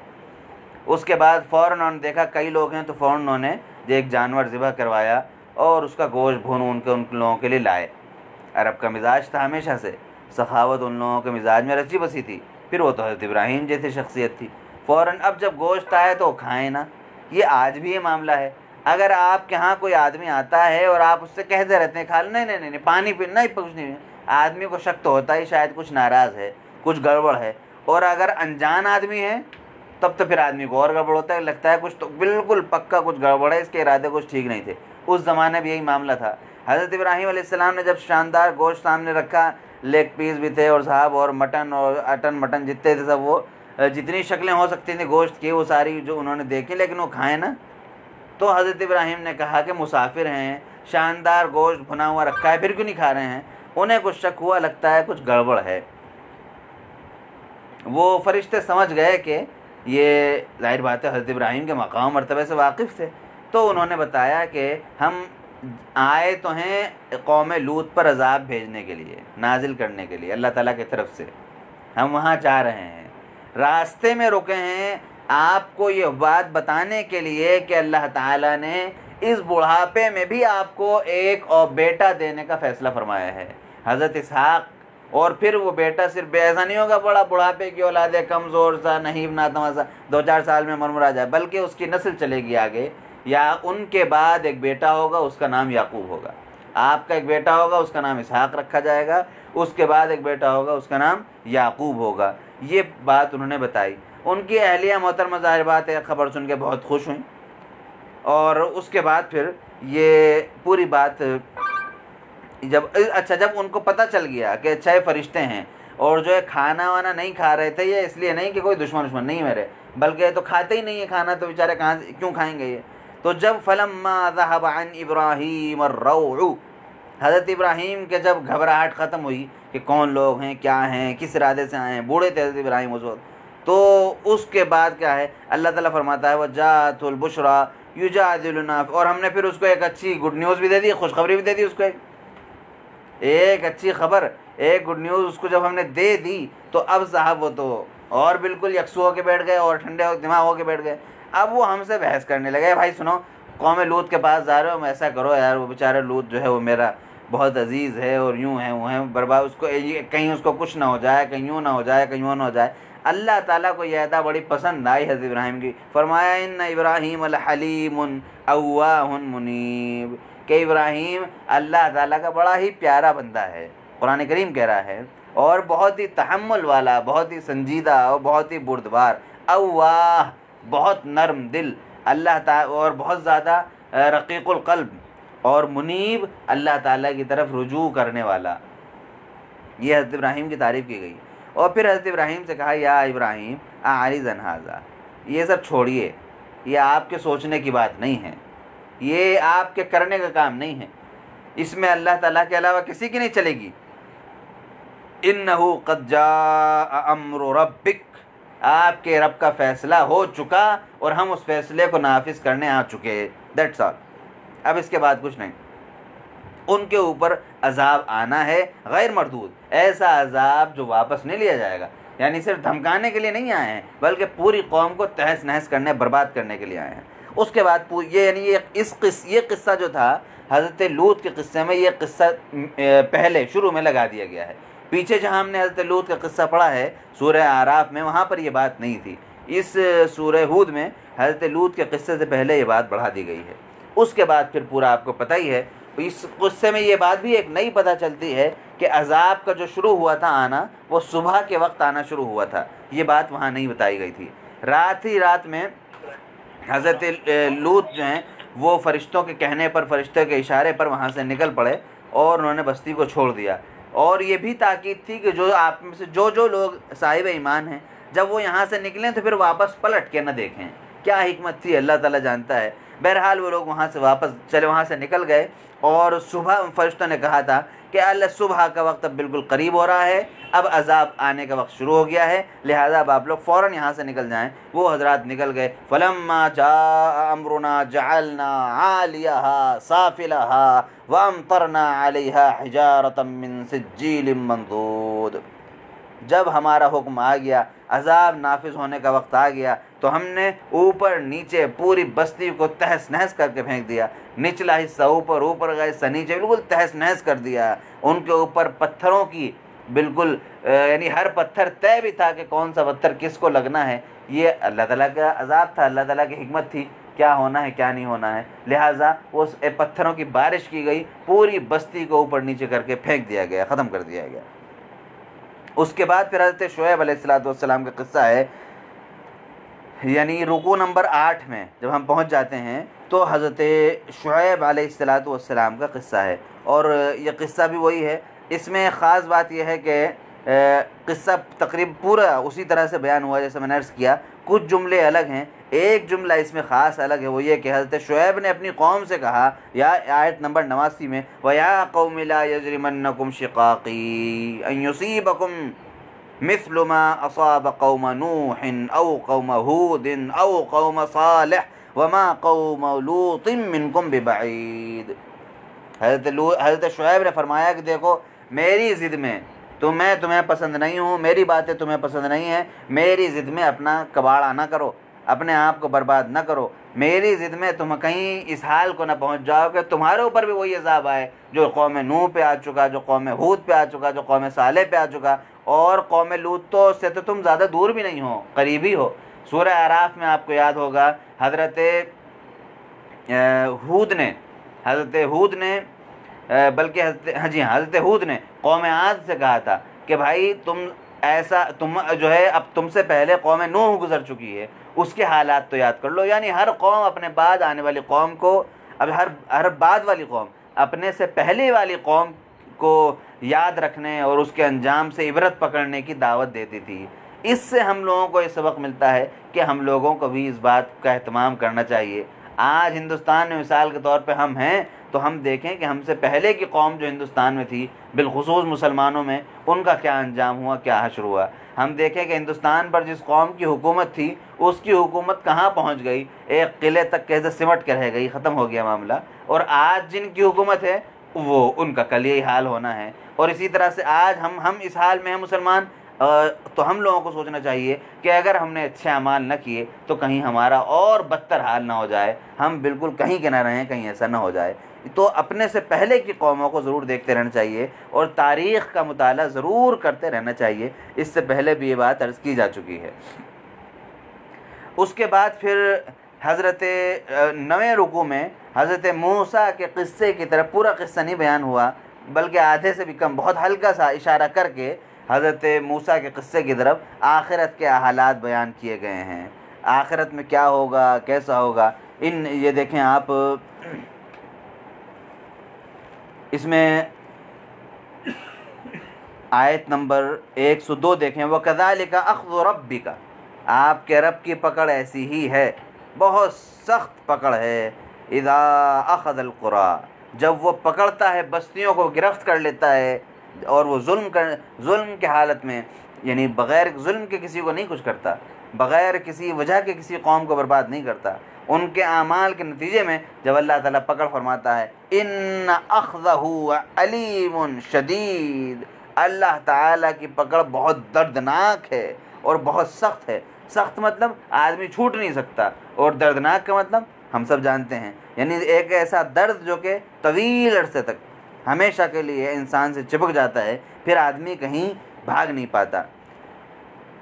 उसके बाद फ़ौरन उन्होंने देखा कई लोग हैं, तो फ़ौरन उन्होंने एक जानवर ज़िबह करवाया और उसका गोश्त भून के उन लोगों के लिए लाए। अरब का मिजाज था हमेशा से, सखावत उन लोगों के मिजाज में रची बसी थी। फिर वो तो हज़रत इब्राहीम जैसी शख्सियत थी। फ़ौरन अब जब गोश्त आए तो खाएँ ना। ये आज भी ये मामला है। अगर आपके यहाँ कोई आदमी आता है और आप उससे कहते रहते हैं खा, नहीं पानी पीना ही, कुछ नहीं, आदमी को शक तो होता ही शायद कुछ नाराज़ है, कुछ गड़बड़ है। और अगर अनजान आदमी है तब तो फिर आदमी को और गड़बड़ होता है, लगता है कुछ तो बिल्कुल पक्का कुछ गड़बड़ है, इसके इरादे कुछ ठीक नहीं थे। उस ज़माने में यही मामला था। हज़रत इब्राहीम अलैहिस्सलाम ने जब शानदार गोश्त सामने रखा, लेग पीस भी थे और साहब और मटन और अटन मटन जितने थे सब वो जितनी शक्लें हो सकती थी गोश्त की वो सारी जो उन्होंने देखी, लेकिन वो खाएँ ना। तो हज़रत इब्राहीम ने कहा कि मुसाफिर हैं, शानदार गोश्त भुना हुआ रखा है, फिर क्यों नहीं खा रहे हैं। उन्हें कुछ शक हुआ, लगता है कुछ गड़बड़ है। वो फरिश्ते समझ गए कि ये ज़ाहिर बात है हज़रत इब्राहीम के मकाम मर्तबे से वाकिफ़ थे। तो उन्होंने बताया कि हम आए तो हैं कौम लूत पर अज़ाब भेजने के लिए, नाजिल करने के लिए अल्लाह ताला की तरफ से। हम वहाँ जा रहे हैं, रास्ते में रुके हैं आपको ये बात बताने के लिए कि अल्लाह ताला ने इस बुढ़ापे में भी आपको एक और बेटा देने का फ़ैसला फरमाया है, हज़रत इसहाक़। और फिर वो बेटा सिर्फ ऐसा नहीं होगा बड़ा बुढ़ापे की औलाद है, कमज़ोर सा, नहीब नातमासा, 2-4 साल में मरमुरा जाए, बल्कि उसकी नस्ल चलेगी आगे। या उनके बाद एक बेटा होगा, उसका नाम याकूब होगा। आपका एक बेटा होगा, उसका नाम इसहाक़ रखा जाएगा। उसके बाद एक बेटा होगा, उसका नाम याकूब होगा। ये बात उन्होंने बताई। उनकी अहलिया मोहतरमा ज़ाहिर बात है ख़बर सुन के बहुत खुश हुई। और उसके बाद फिर ये पूरी बात जब उनको पता चल गया कि 6 फरिश्ते हैं और जो है खाना वाना नहीं खा रहे थे, ये इसलिए नहीं कि कोई दुश्मन नहीं मेरे, बल्कि तो खाते ही नहीं है खाना, तो बेचारे कहाँ क्यों खाएंगे ये। तो जब फलम्मा ज़हब अन इब्राहीम अर्रऊ, हज़रत इब्राहीम के जब घबराहट ख़त्म हुई कि कौन लोग हैं, क्या हैं, किस इरादे से आए हैं, बूढ़े थे हज़रत इब्राहीम उस वक्त, तो उसके बाद क्या है अल्लाह ताला फरमाता है वजाअतुल बुशरा युजादिलुना, और हमने फिर उसको एक अच्छी गुड न्यूज़ भी दे दी, खुशखबरी भी दे दी उसको, एक अच्छी खबर, एक गुड न्यूज़ उसको जब हमने दे दी तो अब साहब वो तो और बिल्कुल यकसू होकर बैठ गए और ठंडे दिमाग होकर बैठ गए। अब वो हमसे बहस करने लगे, भाई सुनो कौम लूत के पास जा रहे हो, ऐसा करो यार, वो बेचारे लूत जो है वो मेरा बहुत अजीज़ है और यूँ है वो है, बर्बाद उसको कहीं उसको कुछ ना हो जाए, कहीं यूँ ना हो जाए, कहीं यूँ ना हो जाए। अल्लाह ताला को यह अदा बड़ी पसंद आई हज़रत इब्राहीम की। फरमाया इन्ना इब्राहीम हलीमुन अव्वाहुन मुनीब, कि इब्राहीम अल्लाह ताला का बड़ा ही प्यारा बंदा है, कुरान करीम कह रहा है, और बहुत ही तहम्मुल वाला, बहुत ही संजीदा और बहुत ही बुर्दबार, अव्वाह बहुत नरम दिल अल्लाह ताला, और बहुत ज़्यादा रक़ीक़ुल क़ल्ब, और मुनीब अल्लाह ताला की तरफ रुजू करने वाला। ये हज़रत इब्राहीम की तारीफ़ की गई। और फिर हज़रत इब्राहीम से कहा या इब्राहीम आरिज़न हाज़ा, ये सब छोड़िए, ये आपके सोचने की बात नहीं है, ये आपके करने का काम नहीं है, इसमें अल्लाह ताला के अलावा किसी की नहीं चलेगी। इन्नहु क़द जाअ अम्रु रब्बिक, आपके रब का फ़ैसला हो चुका और हम उस फ़ैसले को नाफिज़ करने आ चुके, दैट्स ऑल। अब इसके बाद कुछ नहीं। उनके ऊपर अज़ाब आना है गैर मरदूद, ऐसा अज़ाब जो वापस नहीं लिया जाएगा। यानी सिर्फ धमकाने के लिए नहीं आए हैं, बल्कि पूरी कौम को तहस नहस करने, बर्बाद करने के लिए आए हैं। उसके बाद ये किस्सा जो था हज़रत लूत के किस्से में, ये किस्सा पहले शुरू में लगा दिया गया है। पीछे जहाँ हमने हज़रत लूत का किस्सा पढ़ा है सूरह आराफ में, वहाँ पर यह बात नहीं थी। इस सूरह हूद में हज़रत लूत के किस्से से पहले ये बात बढ़ा दी गई है। उसके बाद फिर पूरा आपको पता ही है। इस किस्से में ये बात भी एक नई पता चलती है कि अज़ाब का जो शुरू हुआ था आना, वो सुबह के वक्त आना शुरू हुआ था। ये बात वहाँ नहीं बताई गई थी। रात ही रात में हज़रत लूत जो हैं वो फ़रिश्तों के कहने पर, फ़रिश्तों के इशारे पर वहाँ से निकल पड़े और उन्होंने बस्ती को छोड़ दिया। और ये भी ताकीद थी कि जो आप में से जो लोग साहिब ईमान हैं, जब वो यहाँ से निकलें तो फिर वापस पलट के न देखें। क्या हिकमत थी अल्लाह ताला जानता है। बहरहाल वो लोग वहाँ से वापस चले, वहाँ से निकल गए। और सुबह फ़रिश्तों ने कहा था कि अल्लाह सुबह का वक्त अब बिल्कुल करीब हो रहा है, अब अज़ाब आने का वक्त शुरू हो गया है, लिहाजा अब आप लोग फ़ौरन यहाँ से निकल जाएं। वो हज़रात निकल गए। फलम्मा जाअ अम्रुना जअलना आलियहा साफिलहा व अमतरना अलैहा हिजारतम मिन सिज्जीलिम मंदूद। जब हमारा हुक्म आ गया, अज़ाब नाफिज होने का वक्त आ गया, तो हमने ऊपर नीचे पूरी बस्ती को तहस नहस करके फेंक दिया। निचला हिस्सा ऊपर, ऊपर का हिस्सा नीचे, बिल्कुल तहस नहस कर दिया। उनके ऊपर पत्थरों की बिल्कुल यानी हर पत्थर तय भी था कि कौन सा पत्थर किसको लगना है। ये अल्लाह ताला का अज़ाब था, अल्लाह ताला की हिकमत थी, क्या होना है क्या नहीं होना है। लिहाजा उस पत्थरों की बारिश की गई, पूरी बस्ती को ऊपर नीचे करके फेंक दिया गया, ख़त्म कर दिया गया। उसके बाद फिर हज़रत शुएब अलैहिस्सलाम का किस्सा है, यानी रुकू नंबर 8 में जब हम पहुंच जाते हैं तो हज़रत शुएब अलैहिस्सलाम का किस्सा है। और यह किस्सा भी वही है। इसमें ख़ास बात यह है कि क़िस्सा तकरीब पूरा उसी तरह से बयान हुआ जैसे मैंने अर्ज़ किया। कुछ जुमले अलग हैं, एक जुमला इसमें ख़ास अलग है, वो ये कि हज़रत शुएब ने अपनी कौम से कहा, या आयत नंबर 89 में, वया कौम ला यजरिमन्नकुम शिक़ाक़ी अन युसीबकुम मिस्लु मा असाब कौम नूहिन औ कौम हूदिन औ कौम सालिह वमा कौम लूतिन मिनकुम बिबईद। हज़रत शुएब ने फरमाया कि देखो, मेरी ज़िद में मैं तुम्हें पसंद नहीं हूँ, मेरी बातें तुम्हें पसंद नहीं हैं, मेरी ज़िद में अपना कबाड़ा ना करो, अपने आप को बर्बाद ना करो, मेरी ज़िद में तुम कहीं इस हाल को ना पहुँच जाओ कि तुम्हारे ऊपर भी वही अज़ाब आए जो कौम नूह पे आ चुका, जो कौम हूद पे आ चुका, जो कौम सालेह पे आ चुका। और कौम लूत तो से तो तुम ज़्यादा दूर भी नहीं हो, करीबी हो। सूरह आराफ में आपको याद होगा हज़रत हूद ने बल्कि हज़रत हूद ने कौम आद से कहा था कि भाई तुम जो है अब तुमसे पहले कौम नूह गुजर चुकी है, उसके हालात तो याद कर लो। यानी हर कौम अपने बाद आने वाली कौम को, अब हर बाद वाली कौम अपने से पहले वाली कौम को याद रखने और उसके अंजाम से इबरत पकड़ने की दावत देती थी। इससे हम लोगों को ये सबक मिलता है कि हम लोगों को भी इस बात का एहतमाम करना चाहिए। आज हिंदुस्तान में मिसाल के तौर पे हम हैं, तो हम देखें कि हमसे पहले की कौम जो हिंदुस्तान में थी, बिलखुसूस मुसलमानों में, उनका क्या अंजाम हुआ, क्या हश्र हुआ। हम देखें कि हिंदुस्तान पर जिस कौम की हुकूमत थी, उसकी हुकूमत कहाँ पहुँच गई, एक किले तक कैसे सिमट कर रह गई, ख़त्म हो गया मामला। और आज जिनकी हुकूमत है वो उनका कल यही हाल होना है। और इसी तरह से आज हम इस हाल में हैं मुसलमान, तो हम लोगों को सोचना चाहिए कि अगर हमने अच्छे अमाल न किए तो कहीं हमारा और बदतर हाल ना हो जाए, हम बिल्कुल कहीं के ना रहें, कहीं ऐसा ना हो जाए। तो अपने से पहले की कौमों को ज़रूर देखते रहना चाहिए और तारीख़ का मुताला ज़रूर करते रहना चाहिए। इससे पहले भी ये बात अर्ज़ की जा चुकी है। उसके बाद फिर हज़रत 9वें रुकू में हज़रत मूसा के क़िस्से की तरफ, पूरा क़िस्सा नहीं बयान हुआ बल्कि आधे से भी कम, बहुत हल्का सा इशारा करके हज़रत मूसा के क़िस्से की तरफ आखिरत के हालात बयान किए गए हैं। आखिरत में क्या होगा, कैसा होगा, ये देखें आप, इसमें आयत नंबर 102 देखें, व कज़ालिका अख़्ज़ु रब्बिका, आपके रब की पकड़ ऐसी ही है, बहुत सख्त पकड़ है। इज़ा अख़ज़ल क़ुरा, जब वो पकड़ता है, बस्तियों को गिरफ़्त कर लेता है, और वो जुल्म के हालत में, यानी बग़ैर जुल्म के किसी को नहीं कुछ करता, बग़ैर किसी वजह के किसी कौम को बर्बाद नहीं करता। उनके आमाल के नतीजे में जब अल्लाह ताला पकड़ फरमाता है, इन्ना अख़्ज़हु अलीमुन शदीद, अल्लाह ताला की पकड़ बहुत दर्दनाक है और बहुत सख्त है। सख्त मतलब आदमी छूट नहीं सकता, और दर्दनाक का मतलब हम सब जानते हैं, यानी एक ऐसा दर्द जो कि तवील अरसे तक हमेशा के लिए इंसान से चिपक जाता है, फिर आदमी कहीं भाग नहीं पाता।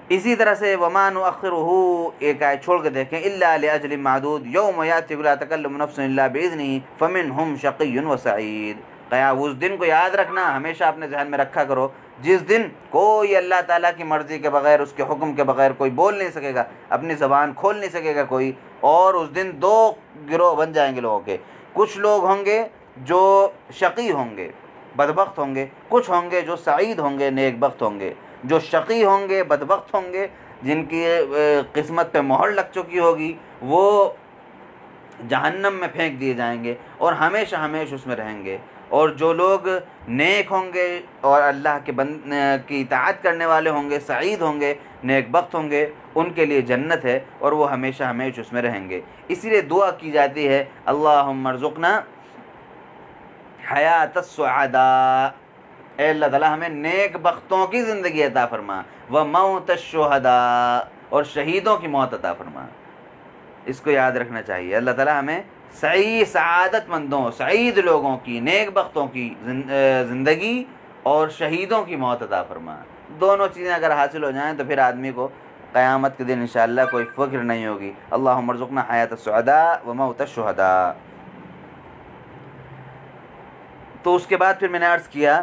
इसी तरह से वमा नुअख़्खिरुहु, एक आयत छोड़ के देखें, इल्ला लिअजलिन मअदूद यौम याति ला तकल्लमु नफ्सुन इल्ला बिइज़निही फमिनहुम शक़िय्युन व सईद। क़याम, उस दिन को याद रखना, हमेशा अपने जहन में रखा करो, जिस दिन कोई अल्लाह ताला की मर्ज़ी के बग़ैर, उसके हुक्म के बग़ैर कोई बोल नहीं सकेगा, अपनी ज़बान खोल नहीं सकेगा कोई। और उस दिन दो गिरोह बन जाएंगे लोगों के, कुछ लोग होंगे जो शक़ी होंगे, बदबख्त होंगे, कुछ होंगे जो सईद होंगे, नेकबख्त होंगे। जो शक़ी होंगे, बदबख्त होंगे, जिनकी किस्मत पे मोहर लग चुकी होगी, वो जहन्नम में फेंक दिए जाएंगे और हमेशा हमेशा उसमें रहेंगे। और जो लोग नेक होंगे और अल्लाह के की इताअत करने वाले होंगे, सईद होंगे, नेकबख्त होंगे, उनके लिए जन्नत है और वो हमेशा हमेशा उसमें रहेंगे। इसीलिए दुआ की जाती है, अल्लाहुम्मा अर्ज़ुक़ना हयातस सुअदा, अल्लाह ताला हमें नेक बख्तों की ज़िंदगी अता फरमा, व मौतश शुहदा, और शहीदों की मौत अता फरमा। इसको याद रखना चाहिए। अल्लाह ताला हमें सही सआदतमंदों, सईद लोगों की, नेक बख्तों की ज़िंदगी और शहीदों की मौत अता फरमा। दोनों चीज़ें अगर हासिल हो जाएँ तो फिर आदमी को क़यामत के दिन इंशाअल्लाह कोई फ़िक्र नहीं होगी। अल्लाहुम्मा अर्ज़ुक़ना हयातस सुअदा व मौतश शुहदा। तो उसके बाद फिर मैंने अर्ज़ किया,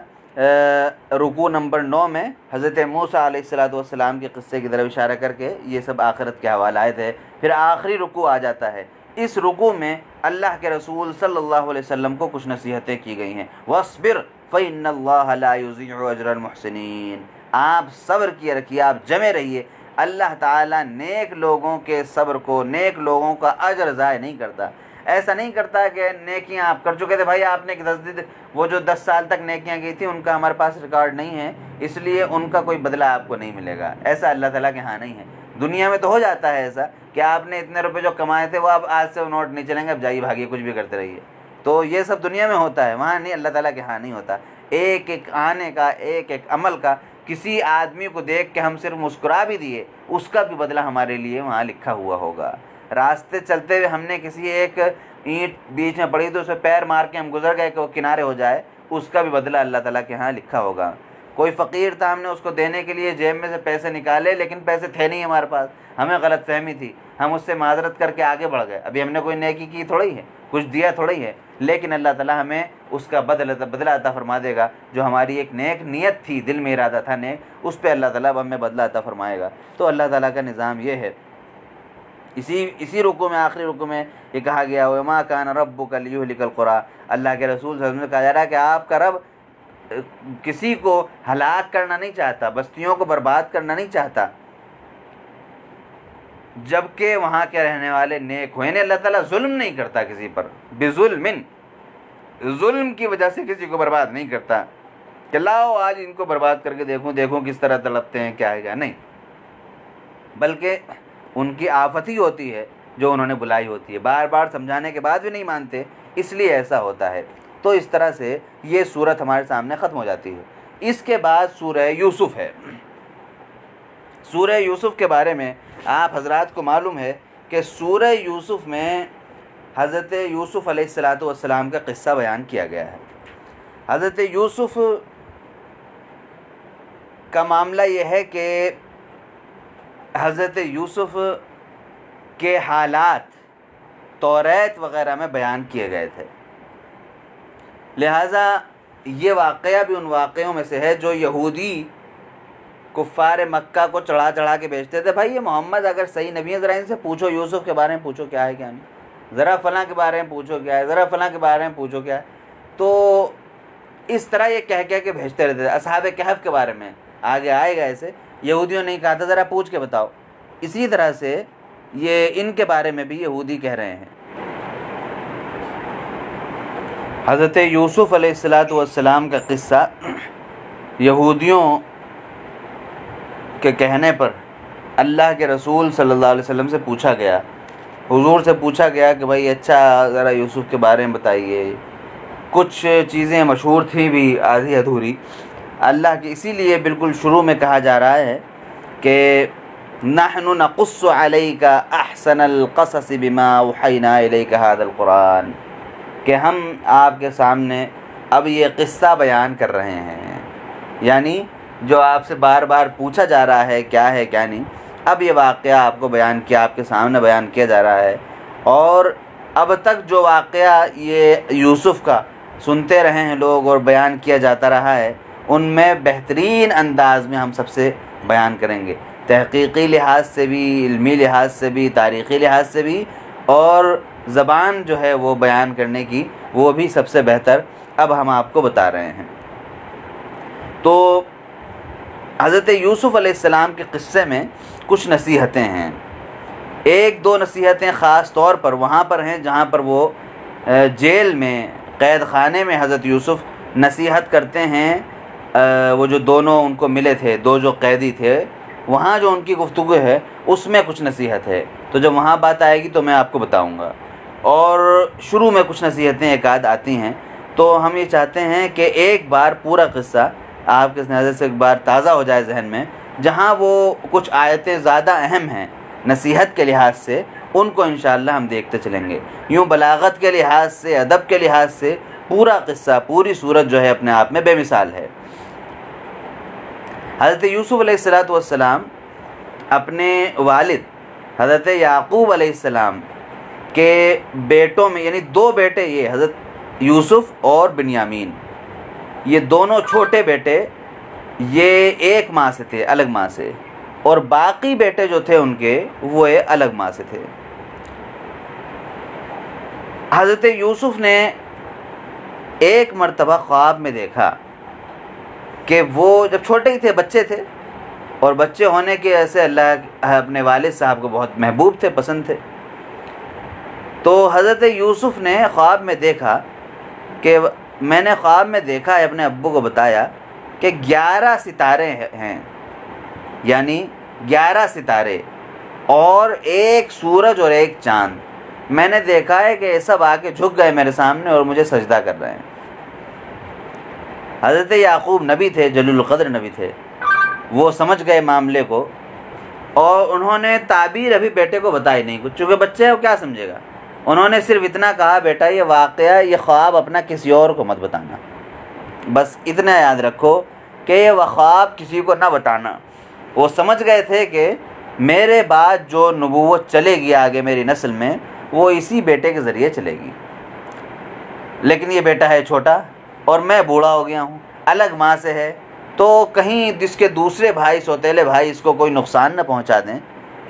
रुकू नंबर 9 में हज़रत मूसा अलैहिस्सलाम के क़िस्से की तरफ इशारा करके ये सब आखिरत के हवाले थे। फिर आखिरी रुकू आ जाता है। इस रुकू में अल्लाह के रसूल सल्लल्लाहु अलैहि वसल्लम को कुछ नसीहतें की गई हैं। वस्बिर फ़इन्नल्लाह ला युज़ीअु अजरल मुहसिनीन, आप सब्र किए रखिए, आप जमे रहिए। अल्लाह ताला नेक लोगों के सब्र को, नेक लोगों का अजर ज़ाय नहीं करता। ऐसा नहीं करता कि नेकियां आप कर चुके थे, भाई आपने 10 दिन, वो जो 10 साल तक नेकियां की थी उनका हमारे पास रिकॉर्ड नहीं है, इसलिए उनका कोई बदला आपको नहीं मिलेगा। ऐसा अल्लाह ताला के यहाँ नहीं है। दुनिया में तो हो जाता है ऐसा कि आपने इतने रुपए जो कमाए थे वो अब आज से वो नोट नहीं चलेंगे, अब जाइए भागिए कुछ भी करते रहिए। तो ये सब दुनिया में होता है, वहाँ नहीं, अल्लाह ताला के यहाँ नहीं होता। एक एक आने का, एक एक अमल का, किसी आदमी को देख के हम सिर्फ मुस्कुरा भी दिए, उसका भी बदला हमारे लिए वहाँ लिखा हुआ होगा। रास्ते चलते हुए हमने किसी एक ईंट बीच में पड़ी तो उस पर पैर मार के हम गुजर गए कि वो किनारे हो जाए, उसका भी बदला अल्लाह ताला के यहाँ लिखा होगा। कोई फ़कीर था, हमने उसको देने के लिए जेब में से पैसे निकाले, लेकिन पैसे थे नहीं हमारे पास, हमें गलत फहमी थी, हम उससे माजरत करके आगे बढ़ गए। अभी हमने कोई नेकी की थोड़ी है, कुछ दिया थोड़ी है, लेकिन अल्लाह ताला हमें उसका बदला अता फरमा देगा। जो हमारी एक नेक नीयत थी, दिल में इरादा था नेक, उस पर अल्लाह ताला हमें बदला अता फरमाएगा। तो अल्लाह ताला का निज़ाम ये है। इसी रुकू में, आखिरी रुकू में ये कहा गया, वमा कान रब्बुका लियुहलिकल क़ुरा, अल्लाह के रसूल सल्लल्लाहु अलैहि वसल्लम से कहा जा रहा है कि आपका रब किसी को हलाक करना नहीं चाहता, बस्तियों को बर्बाद करना नहीं चाहता, जबकि वहाँ के रहने वाले नेक हुए। अल्लाह ताला जुल्म नहीं करता किसी पर, बेजुल्मिन, जुल्म की वजह से किसी को बर्बाद नहीं करता कि लाओ आज इनको बर्बाद करके देखूं किस तरह तड़पते हैं, क्या है क्या नहीं, बल्कि उनकी आफत ही होती है जो उन्होंने बुलाई होती है, बार बार समझाने के बाद भी नहीं मानते, इसलिए ऐसा होता है। तो इस तरह से ये सूरत हमारे सामने ख़त्म हो जाती है। इसके बाद सूरह यूसुफ है। सूरह यूसुफ के बारे में आप हजरात को मालूम है कि सूरह यूसुफ में हज़रत यूसुफ अलैहिस्सलातु वस्सलाम का क़िस्सा बयान किया गया है। हज़रत यूसुफ का मामला ये है कि हज़रत यूसुफ के हालात तौरात वग़ैरह में बयान किए गए थे, लिहाजा ये वाक़या भी उन वाक़यों में से है जो यहूदी कुफ़ार मक्का को चढ़ा चढ़ा के बेचते थे। भाई ये मोहम्मद अगर सही नबी है, ज़रा इनसे पूछो, यूसुफ के बारे में पूछो क्या है क्या नहीं, ज़रा फ़लाँ के बारे में पूछो क्या है, ज़रा फ़लाँ के बारे में पूछो क्या है। तो इस तरह ये कह के भेजते रहते थे। असहाब कहफ़ के बारे में आगे आएगा, ऐसे यहूदियों ने कहा था ज़रा पूछ के बताओ। इसी तरह से ये इनके बारे में भी यहूदी कह रहे हैं। हज़रत यूसुफ अलैहिस्सलातु वस्सलाम का क़िस्सा यहूदियों के कहने पर अल्लाह के रसूल सल्लल्लाहु अलैहि वसल्लम से पूछा गया, हुजूर से पूछा गया कि भाई अच्छा ज़रा यूसुफ के बारे में बताइए। कुछ चीज़ें मशहूर थी भी आधी अधूरी अल्लाह की, इसीलिए बिल्कुल शुरू में कहा जा रहा है कि नहनु नक़ुस्सु अलैका अहसनल क़सस बिमा औहैना इलैका हाज़ल क़ुरान, कि हम आपके सामने अब ये क़िस्सा बयान कर रहे हैं, यानी जो आपसे बार बार पूछा जा रहा है क्या है क्या नहीं, अब ये वाक़या आपको बयान किया, आपके सामने बयान किया जा रहा है। और अब तक जो वाक़या ये यूसुफ का सुनते रहे हैं लोग और बयान किया जाता रहा है, उनमें बेहतरीन अंदाज़ में हम सबसे बयान करेंगे, तहक़ीक़ी लिहाज से भी, इल्मी लिहाज से भी, तारीख़ी लिहाज से भी, और ज़बान जो है वो बयान करने की वो भी सबसे बेहतर अब हम आपको बता रहे हैं। तो हज़रत यूसुफ अलैहिस्सलाम के क़िस्से में कुछ नसीहतें हैं। एक दो नसीहतें ख़ास तौर पर वहाँ पर हैं जहाँ पर वो जेल में, क़ैद ख़ाने में हज़रत यूसुफ नसीहत करते हैं। वो जो दोनों उनको मिले थे, दो जो कैदी थे, वहाँ जो उनकी गुफ्तगू है उसमें कुछ नसीहत है। तो जब वहाँ बात आएगी तो मैं आपको बताऊँगा। और शुरू में कुछ नसीहतें एक आध आती हैं, तो हम ये चाहते हैं कि एक बार पूरा क़िस्सा आपके नज़र से एक बार ताज़ा हो जाए जहन में, जहाँ वो कुछ आयतें ज़्यादा अहम हैं नसीहत के लिहाज से, उनको इंशाअल्लाह हम देखते चलेंगे। यूँ बलागत के लिहाज से, अदब के लिहाज से पूरा क़िस्सा, पूरी सूरत जो है अपने आप में बेमिसाल है। हज़रत यूसुफ अलैहिस्सलातु वस्सलाम अपने वालिद हज़रत याक़ूब अलैहिस्सलाम के बेटों में, यानी दो बेटे ये हज़रत यूसुफ और बिन्यामीन, ये दोनों छोटे बेटे ये एक माँ से थे, अलग माँ से, और बाकी बेटे जो थे उनके वो अलग माँ से थे। हज़रत यूसुफ ने एक मर्तबा ख्वाब में देखा कि वो जब छोटे ही थे, बच्चे थे, और बच्चे होने के ऐसे अल्लाह अपने वालिद साहब को बहुत महबूब थे, पसंद थे। तो हज़रत यूसुफ़ ने ख्वाब में देखा कि मैंने ख्वाब में देखा है, अपने अब्बू को बताया कि 11 सितारे हैं, यानी 11 सितारे और एक सूरज और एक चाँद। मैंने देखा है कि ये सब आके झुक गए मेरे सामने और मुझे सजदा कर रहे हैं। हज़रत याकूब नबी थे, जलीलुल क़द्र नबी थे, वो समझ गए मामले को और उन्होंने ताबीर अभी बेटे को बताई नहीं कुछ, चूँकि बच्चे है वो क्या समझेगा। उन्होंने सिर्फ इतना कहा, बेटा ये वाक़या, ये ख्वाब अपना किसी और को मत बताना, बस इतना याद रखो कि ये ख्वाब किसी को ना बताना। वो समझ गए थे कि मेरे बाद जो नबूवत चलेगी आगे मेरी नस्ल में, वो इसी बेटे के ज़रिए चलेगी। लेकिन ये बेटा है छोटा और मैं बूढ़ा हो गया हूँ, अलग माँ से है, तो कहीं जिसके दूसरे भाई, सौतेले भाई, इसको कोई नुकसान न पहुँचा दें,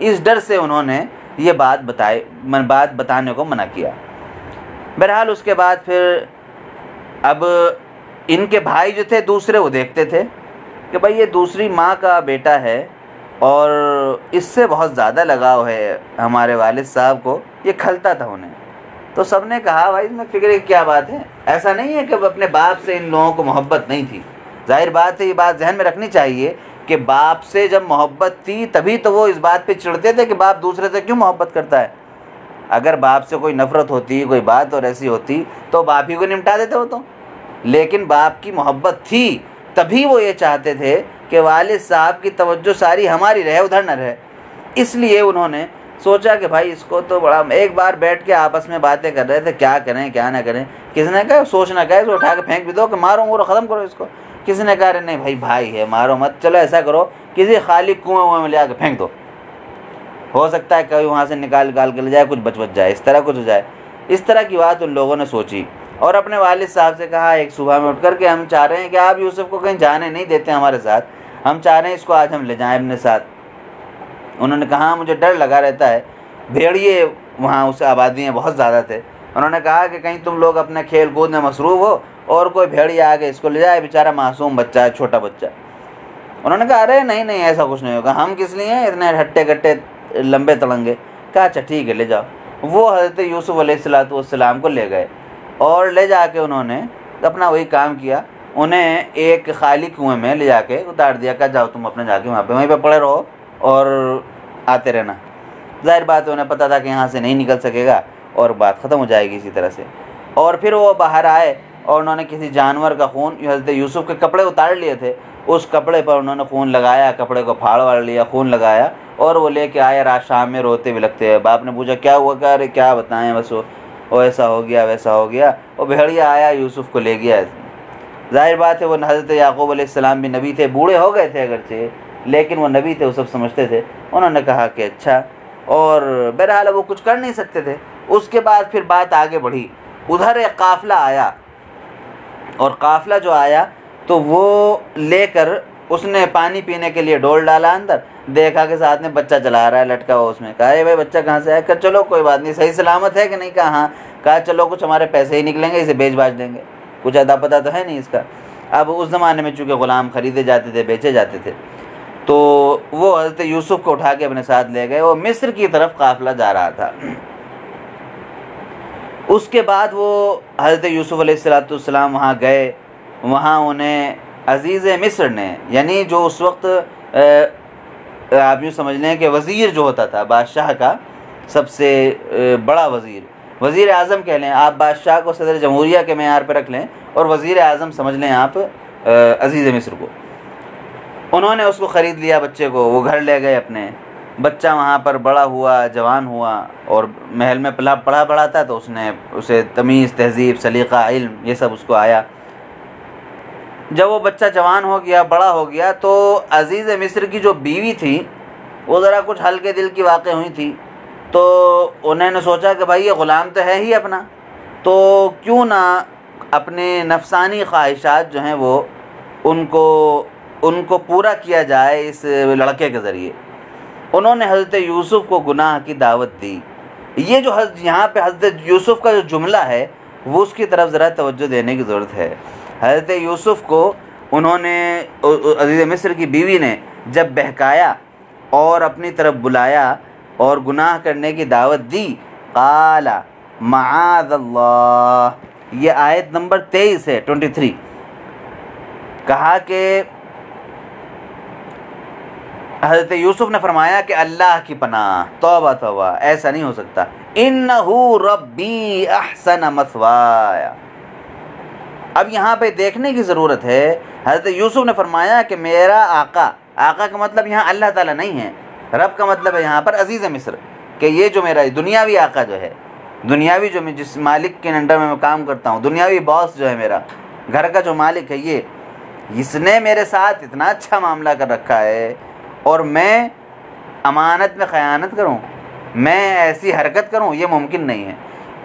इस डर से उन्होंने ये बात बताने को मना किया। बहरहाल उसके बाद फिर अब इनके भाई जो थे दूसरे, वो देखते थे कि भाई ये दूसरी माँ का बेटा है और इससे बहुत ज़्यादा लगाव है हमारे वालिद साहब को, ये खलता था उन्हें। तो सब ने कहा भाई इसमें फ़िक्र की क्या बात है, ऐसा नहीं है कि अपने बाप से इन लोगों को मोहब्बत नहीं थी। जाहिर बात है, ये बात जहन में रखनी चाहिए कि बाप से जब मोहब्बत थी तभी तो वो इस बात पे चिढ़ते थे कि बाप दूसरे से क्यों मोहब्बत करता है। अगर बाप से कोई नफ़रत होती, कोई बात और ऐसी होती तो बाप ही को निपटा देते हो। तो लेकिन बाप की मोहब्बत थी, तभी वो ये चाहते थे कि वालिद साहब की तवज्जो सारी हमारी रहे, उधर न रहे। इसलिए उन्होंने सोचा कि भाई इसको तो बड़ा, एक बार बैठ के आपस में बातें कर रहे थे क्या करें क्या ना करें। किसी ने कहा सोचना क्या है, इसको उठा के फेंक भी दो कि मारो मुरो ख़त्म करो इसको। किसी ने कहा नहीं भाई है, मारो मत, चलो ऐसा करो किसी खाली कुएं में ले आकर फेंक दो, हो सकता है कभी वहाँ से निकाल के ले जाए, कुछ बच जाए, इस तरह कुछ हो जाए। इस तरह की बात उन लोगों ने सोची और अपने वालिद साहब से कहा एक सुबह में उठ कर के, हम चाह रहे हैं कि आप यूसुफ़ को कहीं जाने नहीं देते हमारे साथ, हम चाह रहे हैं इसको आज हम ले जाएं अपने साथ। उन्होंने कहा मुझे डर लगा रहता है, भेड़िए वहाँ उस आबादी में बहुत ज़्यादा थे। उन्होंने कहा कि कहीं तुम लोग अपने खेल कूद में मसरूफ़ हो और कोई भेड़िया आके इसको ले जाए, बेचारा मासूम बच्चा है, छोटा बच्चा। उन्होंने कहा अरे नहीं ऐसा कुछ नहीं होगा, हम किस लिए हैं इतने हट्टे कट्टे लंबे तड़ंगे। कहा अच्छा ठीक है ले जाओ। वो हज़रत यूसुफ़ अलैहिस्सलाम को ले गए और ले जाके उन्होंने अपना वही काम किया, उन्हें एक खाली कुएं में ले जाके उतार दिया। कहा जाओ तुम अपने जाके वहीं पे पड़े रहो और आते रहना। जाहिर बात है उन्हें पता था कि यहाँ से नहीं निकल सकेगा और बात ख़त्म हो जाएगी इसी तरह से। और फिर वो बाहर आए और उन्होंने किसी जानवर का खून, हज़रत यूसुफ़ के कपड़े उतार लिए थे, उस कपड़े पर उन्होंने खून लगाया, कपड़े को फाड़ वाड़ लिया, खून लगाया और वो लेके आए। रात शाम में रोते भी लगते हैं। बाप ने पूछा क्या हुआ, क्या अरे क्या बताएं, बस वो ऐसा हो गया वैसा हो गया। वो भेड़िया आया यूसुफ़ को ले गया। जाहिर बात है वो हज़रत याकूब अलैहिस्सलाम भी नबी थे, बूढ़े हो गए थे अगरचे, लेकिन वो नबी थे, वो सब समझते थे। उन्होंने कहा कि अच्छा, और बहरहाल वो कुछ कर नहीं सकते थे। उसके बाद फिर बात आगे बढ़ी, उधर एक काफ़िला आया और काफ़िला जो आया तो वो लेकर उसने पानी पीने के लिए डोल डाला अंदर, देखा कि साथ में बच्चा चला रहा है लटका हुआ उसमें। कहा अरे भाई बच्चा कहाँ से आया? कहा चलो कोई बात नहीं, सही सलामत है कि नहीं? कहा हाँ। कहा चलो कुछ हमारे पैसे ही निकलेंगे, इसे बेच बाच देंगे, कुछ अदा पता तो है नहीं इसका। अब उस ज़माने में चूँकि ग़ुलाम ख़रीदे जाते थे, बेचे जाते थे, तो वो हज़रत यूसुफ़ को उठा के अपने साथ ले गए। वो मिस्र की तरफ काफ़िला जा रहा था। उसके बाद वो हज़रत यूसुफ़ अलैहिस्सलाम वहाँ गए। वहाँ उन्हें अज़ीज़ मिस्र ने, यानी जो उस वक्त आप यूँ समझ लें कि वज़ीर जो होता था बादशाह का, सबसे बड़ा वज़ीर आज़म कह लें आप, बादशाह को सदर जमहूरिया के मेयार पर रख लें और वज़ीर आज़म समझ लें आप अज़ीज़ मिस्र को। उन्होंने उसको ख़रीद लिया बच्चे को, वो घर ले गए अपने। बच्चा वहाँ पर बड़ा हुआ, जवान हुआ और महल में पढ़ा पढ़ा था, तो उसने उसे तमीज़, तहज़ीब, सलीक़ा, इल्म ये सब उसको आया। जब वो बच्चा जवान हो गया, बड़ा हो गया, तो अज़ीज़ मिस्र की जो बीवी थी वो ज़रा कुछ हल्के दिल की वाक़ई हुई थी। तो उन्होंने सोचा कि भाई ये ग़ुलाम तो है ही अपना, तो क्यों ना अपने नफसानी ख्वाहिशात जो हैं वो उनको पूरा किया जाए इस लड़के के ज़रिए। उन्होंने हज़रत यूसुफ़ को गुनाह की दावत दी। ये जो यहाँ पे हज़रत यूसुफ़ का जो जुमला है वो उसकी तरफ ज़रा तवज्जो देने की ज़रूरत है। हज़रत यूसुफ़ को उन्होंने, अज़ीज़ मिस्र की बीवी ने जब बहकाया और अपनी तरफ बुलाया और गुनाह करने की दावत दी, क़ाला मआज़ल्लाह, ये आयत नंबर 23 है, 23। कहा कि हज़रत यूसुफ़ ने फरमाया कि अल्लाह की पनाह, तौबा तौबा, ऐसा नहीं हो सकता। इन्नहु रब्बी अहसन मस्वाया। अब यहाँ पे देखने की ज़रूरत है, हज़रत यूसुफ़ ने फरमाया कि मेरा आका, आका का मतलब यहाँ अल्लाह ताला नहीं है, रब का मतलब है यहाँ पर अज़ीज़ मिस्र, कि ये जो मेरा दुनियावी आका जो है, दुनियावी जो मैं जिस मालिक के अंडर में मैं काम करता हूँ, दुनियावी बॉस जो है मेरा घर का जो मालिक है, ये इसने मेरे साथ इतना अच्छा मामला कर रखा है और मैं अमानत में ख़यानत करूं, मैं ऐसी हरकत करूं, ये मुमकिन नहीं है।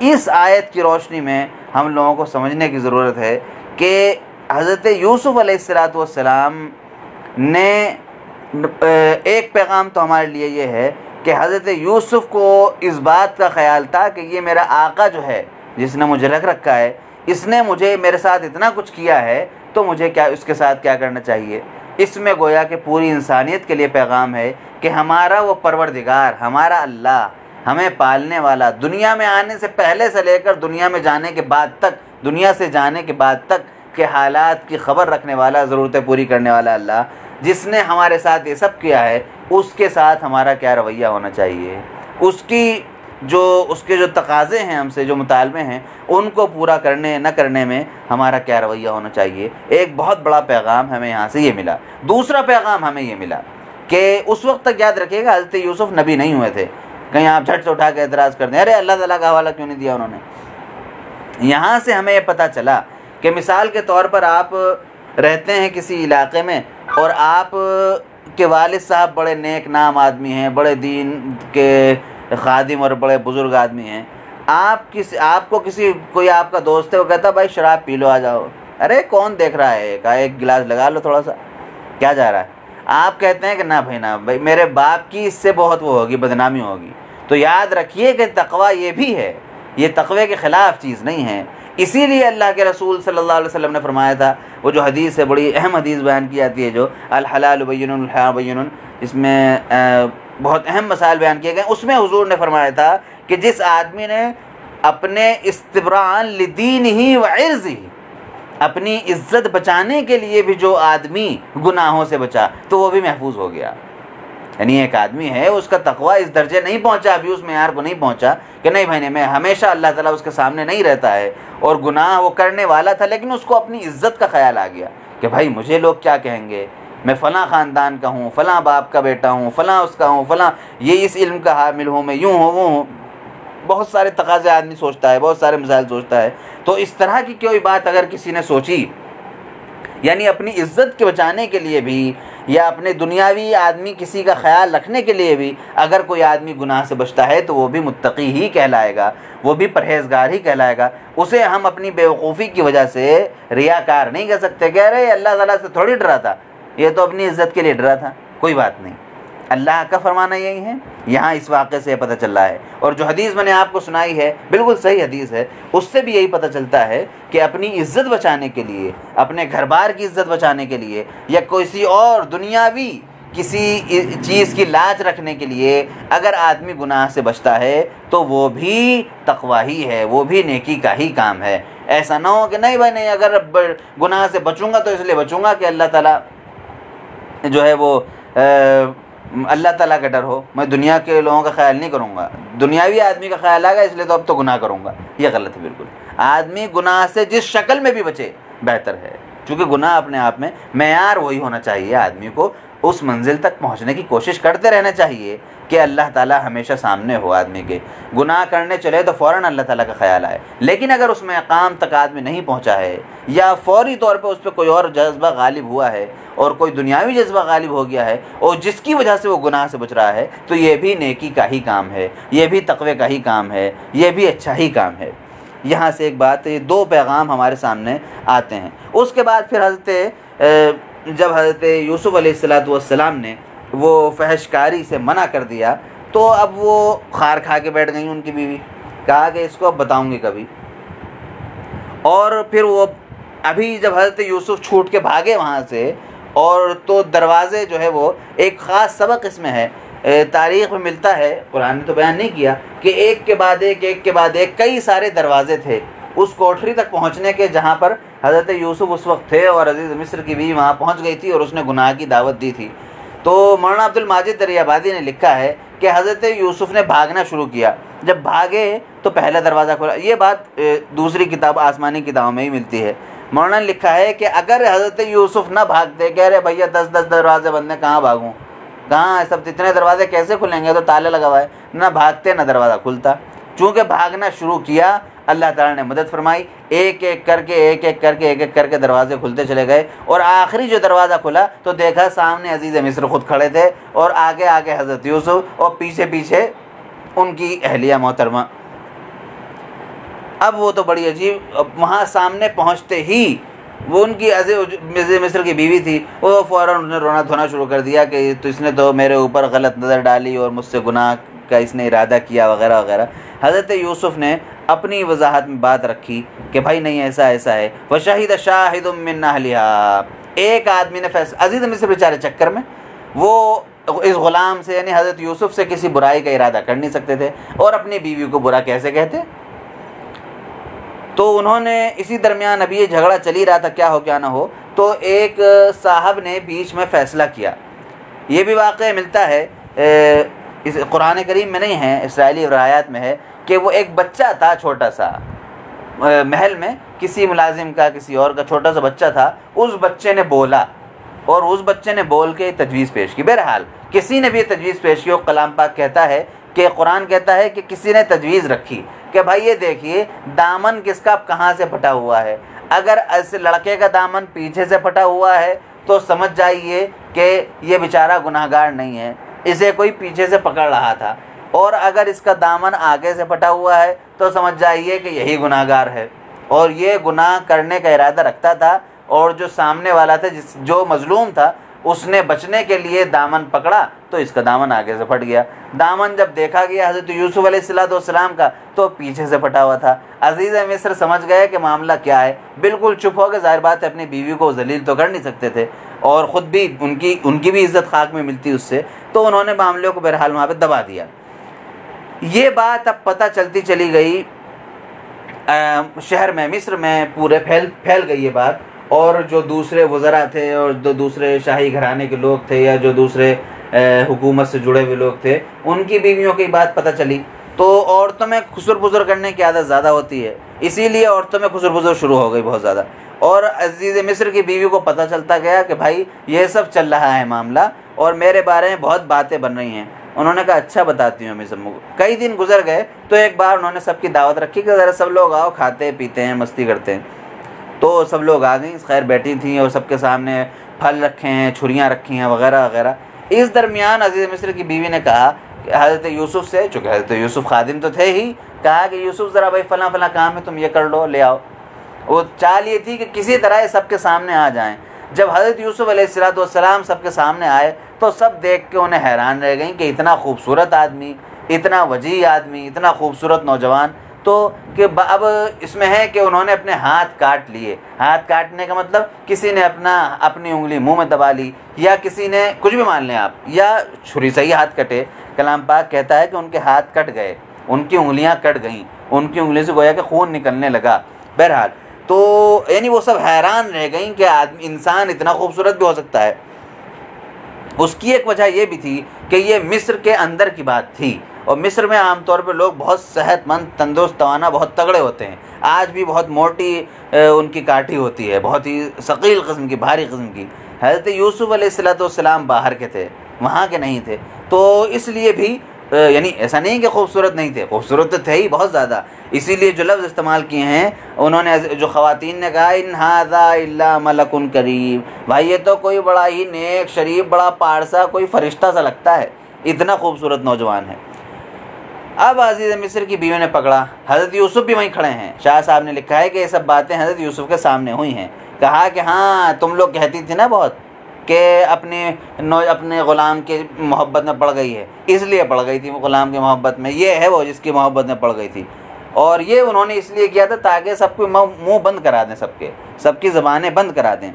इस आयत की रोशनी में हम लोगों को समझने की ज़रूरत है कि हज़रत यूसुफ़ अलैहिस्सलाम ने एक पैगाम तो हमारे लिए ये है कि हज़रत यूसुफ़ को इस बात का ख़याल था कि ये मेरा आका जो है, जिसने मुझे रख रखा है, इसने मुझे मेरे साथ इतना कुछ किया है, तो मुझे क्या उसके साथ क्या करना चाहिए। इसमें गोया कि पूरी इंसानियत के लिए पैगाम है कि हमारा वो परवरदिगार, हमारा अल्लाह, हमें पालने वाला, दुनिया में आने से पहले से लेकर दुनिया में जाने के बाद तक, दुनिया से जाने के बाद तक के हालात की ख़बर रखने वाला, ज़रूरतें पूरी करने वाला अल्लाह, जिसने हमारे साथ ये सब किया है, उसके साथ हमारा क्या रवैया होना चाहिए, उसके जो तकाज़े हैं, हमसे जो मुतालबे हैं, उनको पूरा करने न करने में हमारा क्या रवैया होना चाहिए। एक बहुत बड़ा पैगाम हमें यहाँ से ये मिला। दूसरा पैगाम हमें ये मिला कि उस वक्त तक याद रखिएगा हज़रत यूसुफ़ नबी नहीं हुए थे। कहीं आप झट से उठा के एतराज़ कर दें, अरे अल्लाह ताला का हवाला क्यों नहीं दिया उन्होंने। यहाँ से हमें ये पता चला कि मिसाल के तौर पर आप रहते हैं किसी इलाक़े में और आप के वालिद साहब बड़े नेक नाम आदमी हैं, बड़े दीन के खादिम और बड़े बुज़ुर्ग आदमी हैं। आपको कोई आपका दोस्त है, वो कहता भाई शराब पी लो, आ जाओ। अरे कौन देख रहा है, एक गिलास लगा लो, थोड़ा सा, क्या जा रहा है। आप कहते हैं कि ना भाई मेरे बाप की इससे बहुत वो होगी, बदनामी होगी। तो याद रखिए कि तक़वा ये भी है, ये तक़वे के ख़िलाफ़ चीज़ नहीं है। इसीलिए अल्लाह के रसूल सल्लल्लाहु अलैहि वसल्लम ने फरमाया था, वो जो हदीस है, बड़ी अहम हदीस बयान की जाती है, जो अल हलाल बय्यिनुन वल हराम बय्यिनुन, इसमें बहुत अहम मसाइल बयान किए गए। उसमें हुज़ूर ने फरमाया था कि जिस आदमी ने अपने इस्तिब्राअन लिदीनिही व इर्ज़िही, अपनी इज़्ज़त बचाने के लिए भी जो आदमी गुनाहों से बचा, तो वो भी महफूज हो गया। यानी एक आदमी है, उसका तक़वा इस दर्जे नहीं पहुंचा, अभी उस मेयार को नहीं पहुंचा कि नहीं भाई मैं हमेशा अल्लाह ताला उसके सामने नहीं रहता है और गुनाह वो करने वाला था, लेकिन उसको अपनी इज़्ज़त का ख्याल आ गया कि भाई मुझे लोग क्या कहेंगे, मैं फ़लाँ ख़ानदान का हूँ, फ़लाँ बाप का बेटा हूँ, फ़लाँ उसका हूँ, फ़लाँ ये इस इल्म का हामिल हूँ, मैं यूँ हूँ वो हूँ। बहुत सारे तकाज़े आदमी सोचता है, बहुत सारे मसाइल सोचता है। तो इस तरह की कोई बात अगर किसी ने सोची, यानी अपनी इज़्ज़त के बचाने के लिए भी या अपने दुनियावी आदमी किसी का ख्याल रखने के लिए भी अगर कोई आदमी गुनाह से बचता है, तो वो भी मुत्तकी ही कहलाएगा, वो भी परहेज़गार ही कहलाएगा। उसे हम अपनी बेवकूफ़ी की वजह से रियाकार नहीं कह सकते कि अरे अल्लाह ताला से थोड़ी डरा था, ये तो अपनी इज़्ज़त के लिए डरा था। कोई बात नहीं, अल्लाह का फरमाना यही है। यहाँ इस वाक़े से पता चल रहा है, और जो हदीस मैंने आपको सुनाई है बिल्कुल सही हदीस है, उससे भी यही पता चलता है कि अपनी इज़्ज़त बचाने के लिए, अपने घर बार की इज़्ज़त बचाने के लिए, या किसी और दुनियावी किसी चीज़ की लाज रखने के लिए अगर आदमी गुनाह से बचता है, तो वो भी तक़वा ही है, वो भी नेकी का ही काम है। ऐसा ना हो कि नहीं भाई नहीं, अगर गुनाह से बचूँगा तो इसलिए बचूँगा कि अल्लाह ताला जो है वो अल्लाह ताला का डर हो, मैं दुनिया के लोगों का ख्याल नहीं करूँगा, दुनियावी आदमी का ख्याल आएगा इसलिए तो अब तो गुनाह करूँगा। ये गलत है बिल्कुल। आदमी गुनाह से जिस शक्ल में भी बचे बेहतर है, क्योंकि गुनाह अपने आप में मेयार वही होना चाहिए, आदमी को उस मंजिल तक पहुँचने की कोशिश करते रहना चाहिए कि अल्लाह ताला हमेशा सामने हो। आदमी के गुनाह करने चले तो फ़ौरन अल्लाह ताला का ख्याल आए, लेकिन अगर उस मकाम तक आदमी नहीं पहुँचा है या फ़ौरी तौर पे उस पर कोई और जज्बा गालिब हुआ है और कोई दुनियावी जज्बा गालिब हो गया है और जिसकी वजह से वो गुनाह से बच रहा है, तो ये भी नेकी का ही काम है, ये भी तक़वे का ही काम है, ये भी अच्छा ही काम है। यहाँ से एक बात, ये दो पैगाम हमारे सामने आते हैं। उसके बाद फिर जब हज़रत यूसुफ़ अलैहिस्सलाम ने वो फहशकारी से मना कर दिया, तो अब वो खार खा के बैठ गई उनकी बीवी, कहा कि इसको अब बताऊंगी कभी। और फिर वो अभी जब हज़रत यूसुफ़ छूट के भागे वहाँ से, और तो दरवाज़े जो है वो एक ख़ास सबक इसमें है, तारीख़ में मिलता है, कुरान ने तो बयान नहीं किया कि एक के बाद एक कई सारे दरवाज़े थे उस कोठरी तक पहुँचने के जहाँ पर हज़रत यूसुफ उस वक्त थे और अज़ीज़ मिस्र की बीवी वहाँ पहुँच गई थी और उसने गुनाह की दावत दी थी। तो मौलाना अब्दुल माजिद दरियाबादी ने लिखा है कि हज़रत यूसुफ ने भागना शुरू किया, जब भागे तो पहला दरवाज़ा खुला। ये बात दूसरी किताब आसमानी किताबों में ही मिलती है। मौलाना ने लिखा है कि अगर हज़रत यूसुफ ना भागते, कह रहे भैया 10-10 दरवाजे बंद हैं, कहाँ भागूँ, कहाँ सब इतने दरवाजे कैसे खुलेंगे, तो ताला लगा हुआ है, ना भागते ना दरवाज़ा खुलता। चूँकि भागना शुरू किया, अल्लाह ताला ने मदद फरमाई, एक एक करके दरवाजे खुलते चले गए और आखिरी जो दरवाज़ा खुला तो देखा सामने अजीज़ मिस्र खुद खड़े थे और आगे आगे हज़रत यूसुफ और पीछे पीछे उनकी अहलिया मोहतरमा। अब वो तो बड़ी अजीब, वहाँ सामने पहुँचते ही वो उनकी अजीज़ मिस्र की बीवी थी, वो फ़ौरन उन्होंने रोना धोना शुरू कर दिया कि तो इसने तो मेरे ऊपर गलत नज़र डाली और मुझसे गुनाह का इसने इरादा किया वगैरह वगैरह। हज़रत यूसुफ ने अपनी वजाहत में बात रखी कि भाई नहीं ऐसा है। वशाहिद शाहिदुम मिन अहलिहा, एक आदमी ने फैसला, अजीज़ मिस्र बेचारे चक्कर में वो इस ग़ुलाम से यानी हज़रत यूसुफ से किसी बुराई का इरादा कर नहीं सकते थे और अपनी बीवी को बुरा कैसे कहते। तो उन्होंने इसी दरमियान अभी ये झगड़ा चल ही रहा था, क्या हो क्या ना हो, तो एक साहब ने बीच में फ़ैसला किया। ये भी वाक़या मिलता है, इस कुरान करीम में नहीं है, इसराइली रवायात में है कि वो एक बच्चा था छोटा सा, महल में किसी मुलाजिम का किसी और का छोटा सा बच्चा था, उस बच्चे ने बोला और उस बच्चे ने बोल के तजवीज़ पेश की। बहरहाल किसी ने भी तजवीज़ पेश की, कलाम पाक कहता है कि कुरान कहता है कि किसी ने तजवीज़ रखी कि भाई ये देखिए दामन किसका कहाँ से फटा हुआ है। अगर इस लड़के का दामन पीछे से फटा हुआ है तो समझ जाइए कि ये बेचारा गुनाहगार नहीं है, इसे कोई पीछे से पकड़ रहा था, और अगर इसका दामन आगे से फटा हुआ है तो समझ जाइए कि यही गुनाहगार है और ये गुनाह करने का इरादा रखता था। और जो सामने वाला था, जो मजलूम था, उसने बचने के लिए दामन पकड़ा तो इसका दामन आगे से फट गया। दामन जब देखा गया हज़रत यूसुफ अलैहिस्सलाम का तो पीछे से फटा हुआ था। अजीज़ मिस्र समझ गए कि मामला क्या है, बिल्कुल चुप हो गए। ज़ाहिर बात है अपनी बीवी को जलील तो कर नहीं सकते थे और ख़ुद भी उनकी भी इज़्ज़त खाक में मिलती उससे, तो उन्होंने मामले को बहरहाल वहाँ पर दबा दिया। ये बात अब पता चलती चली गई शहर में, मिस्र में पूरे फैल गई ये बात। और जो दूसरे वज़रा थे और जो दूसरे शाही घराने के लोग थे या जो दूसरे हुकूमत से जुड़े हुए लोग थे, उनकी बीवियों की बात पता चली तो औरतों में खुसर पुजर करने की आदत ज़्यादा होती है, इसीलिए औरतों में खुसर पुजर शुरू हो गई बहुत ज़्यादा। और अजीज़ मिस्र की बीवी को पता चलता गया कि भाई ये सब चल रहा है मामला और मेरे बारे में बहुत बातें बन रही हैं। उन्होंने कहा अच्छा बताती हूँ मिस्र को। कई दिन गुजर गए तो एक बार उन्होंने सबकी दावत रखी कि ज़रा सब लोग आओ, खाते पीते हैं, मस्ती करते हैं। तो सब लोग आ गई, खैर बैठी थी और सबके सामने फल रखे हैं, छुरियाँ रखी हैं वगैरह वगैरह। इस दरमियान अजीज़ मिस्र की बीवी ने कहा कि हज़रत यूसुफ से, चूँकि हज़रत यूसुफ खादिम तो थे ही, कहा कि यूसुफ ज़रा भाई फ़लाँ फ़लाँ काम है, तुम ये कर लो, ले आओ। वो चाल ये थी कि किसी तरह ये सबके सामने आ जाएं। जब हज़रत यूसुफ अलैहिस्सलाम सबके सामने आए तो सब देख के उन्हें हैरान रह गई कि इतना खूबसूरत आदमी, इतना वजीह आदमी, इतना खूबसूरत नौजवान। तो कि अब इसमें है कि उन्होंने अपने हाथ काट लिए। हाथ काटने का मतलब किसी ने अपनी उंगली मुंह में दबा ली, या किसी ने कुछ भी मान लें आप, या छुरी से ही हाथ कटे। कलाम पाक कहता है कि उनके हाथ कट गए, उनकी उंगलियां कट गईं, उनकी उंगली से गोया कि खून निकलने लगा। बहरहाल तो यानी वो सब हैरान रह गई कि आदमी, इंसान इतना खूबसूरत भी हो सकता है। उसकी एक वजह यह भी थी कि ये मिस्र के अंदर की बात थी और मिस्र में आमतौर पर लोग बहुत सेहतमंद, तंदुरुस्त, तवाना, बहुत तगड़े होते हैं। आज भी बहुत मोटी उनकी काठी होती है, बहुत ही सकील किस्म की, भारी किस्म की। हज़रत यूसुफ अलैहिस्सलाम बाहर के थे, वहाँ के नहीं थे, तो इसलिए भी यानी ऐसा नहीं कि खूबसूरत नहीं थे, खूबसूरत तो थे ही बहुत ज़्यादा। इसीलिए जो लफ्ज़ इस्तेमाल किए हैं उन्होंने, जो ख़वातीन ने कहा, इन हाज़ा इल्ला मलकुन करीम, भाई ये तो कोई बड़ा ही नेक, शरीफ, बड़ा पारसा, कोई फ़रिश्ता सा लगता है, इतना खूबसूरत नौजवान है। अब अजीज़ मिस्र की बीवी ने पकड़ा, हज़रत यूसुफ भी वहीं खड़े हैं। शाह साहब ने लिखा है कि ये सब बातें हज़रत यूसुफ के सामने हुई हैं। कहा कि हाँ, तुम लोग कहती थी ना बहुत कि अपने ग़ुलाम के मोहब्बत में पड़ गई है, इसलिए पड़ गई थी वो ग़ुलाम की मोहब्बत में, ये है वो जिसकी मोहब्बत में पड़ गई थी। और ये उन्होंने इसलिए किया था ताकि सबको मुँह बंद करा दें, सबकी ज़बानें बंद करा दें।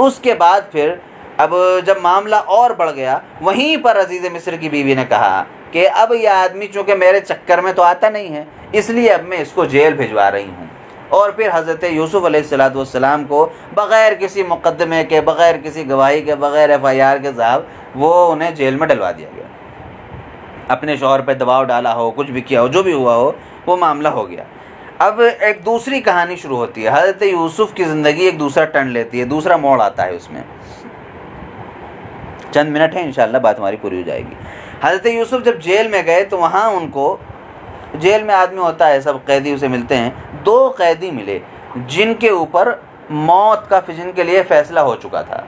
उसके बाद फिर अब जब मामला और बढ़ गया, वहीं पर अजीज़ मिस्र की बीवी ने कहा कि अब यह आदमी चूँकि मेरे चक्कर में तो आता नहीं है, इसलिए अब मैं इसको जेल भिजवा रही हूँ। और फिर हज़रत यूसुफ़ अलैहिस्सलाम को बग़ैर किसी मुक़दमे के, बग़ैर किसी गवाही के, बग़ैर FIR के साहब वो उन्हें जेल में डलवा दिया गया। अपने शौहर पे दबाव डाला हो, कुछ भी किया हो, जो भी हुआ हो, वो मामला हो गया। अब एक दूसरी कहानी शुरू होती है। हज़रत यूसुफ़ की ज़िंदगी एक दूसरा टर्न लेती है, दूसरा मोड़ आता है उसमें। चंद मिनट है, इंशाअल्लाह बात हमारी पूरी हो जाएगी। हज़रत यूसुफ़ जब जेल में गए तो वहाँ उनको, जेल में आदमी होता है, सब कैदी उसे मिलते हैं। 2 कैदी मिले जिनके ऊपर मौत का, जिनके लिए फ़ैसला हो चुका था।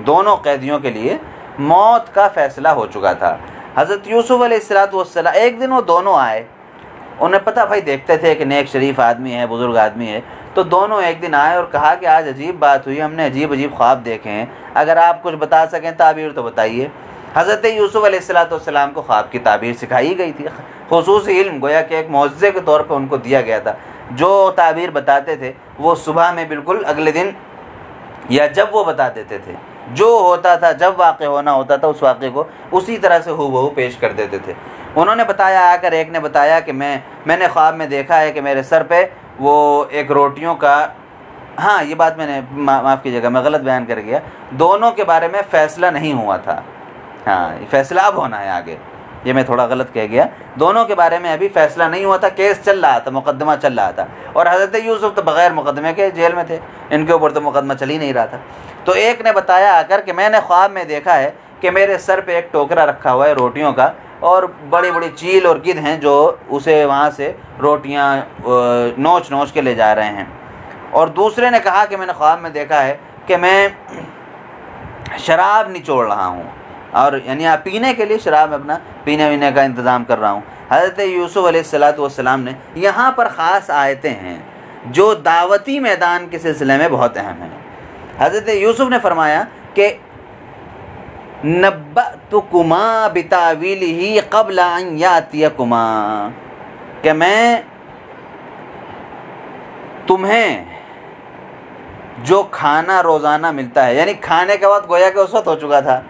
दोनों कैदियों के लिए मौत का फ़ैसला हो चुका था। हज़रत यूसुफ़ अलैहिस्सलाम, एक दिन वो दोनों आए, उन्हें पता, भाई देखते थे कि नेक शरीफ आदमी है, बुज़ुर्ग आदमी है, तो दोनों एक दिन आए और कहा कि आज अजीब बात हुई, हमने अजीब अजीब ख्वाब देखे हैं, अगर आप कुछ बता सकें ताबीर तो बताइए। हज़रत यूसुफ़ अलैहिस्सलाम को ख्वाब की ताबीर सिखाई गई थी, खुसूसी इल्म गोया कि एक मौज़े के तौर पर उनको दिया गया था। जो ताबीर बताते थे वो सुबह में बिल्कुल अगले दिन या जब वो बता देते थे, जो होता था, जब वाक़े होना होता था, उस वाक़े को उसी तरह से हूबहू पेश कर देते थे। उन्होंने बताया, आकर एक ने बताया कि मैंने ख्वाब में देखा है कि मेरे सर पे वो एक रोटियों का, हाँ ये बात मैंने माफ़ कीजिएगा, मैं गलत बयान कर गया, दोनों के बारे में फ़ैसला नहीं हुआ था। हाँ, फ़ैसला अब होना है आगे, ये मैं थोड़ा गलत कह गया। दोनों के बारे में अभी फ़ैसला नहीं हुआ था, केस चल रहा था, मुकदमा चल रहा था। और हज़रत यूसुफ़ तो बग़ैर मुकदमे के जेल में थे, इनके ऊपर तो मुकदमा चल ही नहीं रहा था। तो एक ने बताया आकर कि मैंने ख्वाब में देखा है कि मेरे सर पे एक टोकरा रखा हुआ है रोटियों का, और बड़ी बड़ी चील और गिद्ध हैं जो उसे वहाँ से रोटियाँ नोच नोच के ले जा रहे हैं। और दूसरे ने कहा कि मैंने ख्वाब में देखा है कि मैं शराब निचोड़ रहा हूँ, और यानी आप पीने के लिए शराब में अपना पीने वीने का इंतज़ाम कर रहा हूँ। हज़रत यूसुफ़ अलैहिस्सलाम ने यहाँ पर ख़ास आयतें हैं जो दावती मैदान के सिलसिले में बहुत अहम हैं। हज़रत यूसुफ़ ने फरमाया कि नब्बअतुकुमा बितावीलिही क़ब्ल अन यातियकुमा, कि मैं तुम्हें जो खाना रोज़ाना मिलता है, यानी खाने के वक्त गोया कि उस वक्त हो चुका था,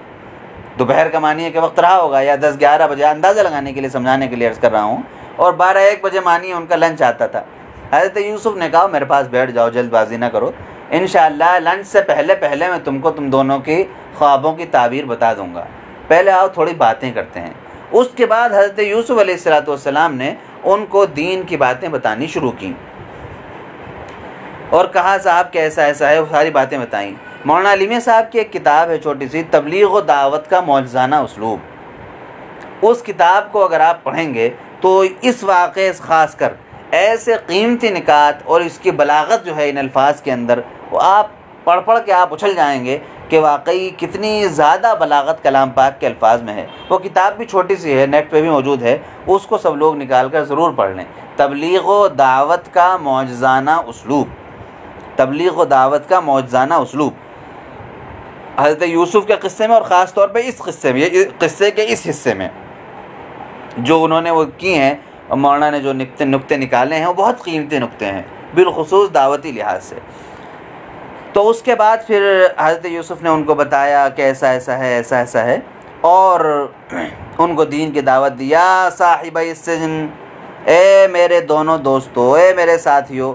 दोपहर का मानिए के वक्त रहा होगा, या 10-11 बजे, अंदाज़ा लगाने के लिए, समझाने के लिए अर्ज़ कर रहा हूँ, और 12-1 बजे मानिए उनका लंच आता था। हज़रत यूसुफ़ ने कहा मेरे पास बैठ जाओ, जल्दबाजी ना करो, इंशाअल्लाह लंच से पहले पहले मैं तुम दोनों की ख्वाबों की ताबीर बता दूँगा, पहले आओ थोड़ी बातें करते हैं। उसके बाद हज़रत यूसुफ़ अलैहिस्सलाम ने उनको दीन की बातें बतानी शुरू की और कहा साहब कैसा ऐसा है, वो सारी बातें बताईं। मौलाना अली मियां साहब की एक किताब है छोटी सी, तबलीग व दावत का मौजज़ाना उसलूब। उस किताब को अगर आप पढ़ेंगे तो इस वाक़े ख़ास कर ऐसे कीमती निकात और इसकी बलागत जो है इन अल्फाज के अंदर, वो आप पढ़ के आप उछल जाएंगे कि वाकई कितनी ज़्यादा बलागत कलाम पाक के अल्फाज में है। वो किताब भी छोटी सी है, नेट पे भी मौजूद है, उसको सब लोग निकाल कर ज़रूर पढ़ लें। तबलीग व दावत का मौजज़ाना उसलूब, तबलीग व दावत का मौजज़ाना उसलूब हज़रत यूसुफ़ के क़िस्से में, और ख़ास तौर पे इस क़िस्से में, ये क़िस्से के इस हिस्से में जो उन्होंने वो की हैं, मौलाना ने जो नुक्ते निकाले हैं वो बहुत कीमती नुक्ते हैं, बिलख़ुसूस दावती लिहाज से। तो उसके बाद फिर हज़रत यूसुफ़ ने उनको बताया कि ऐसा ऐसा है, ऐसा ऐसा है, और उनको दीन की दावत दिया। साहिबै सिजन, ए मेरे दोनों दोस्तों, ए मेरे साथियों,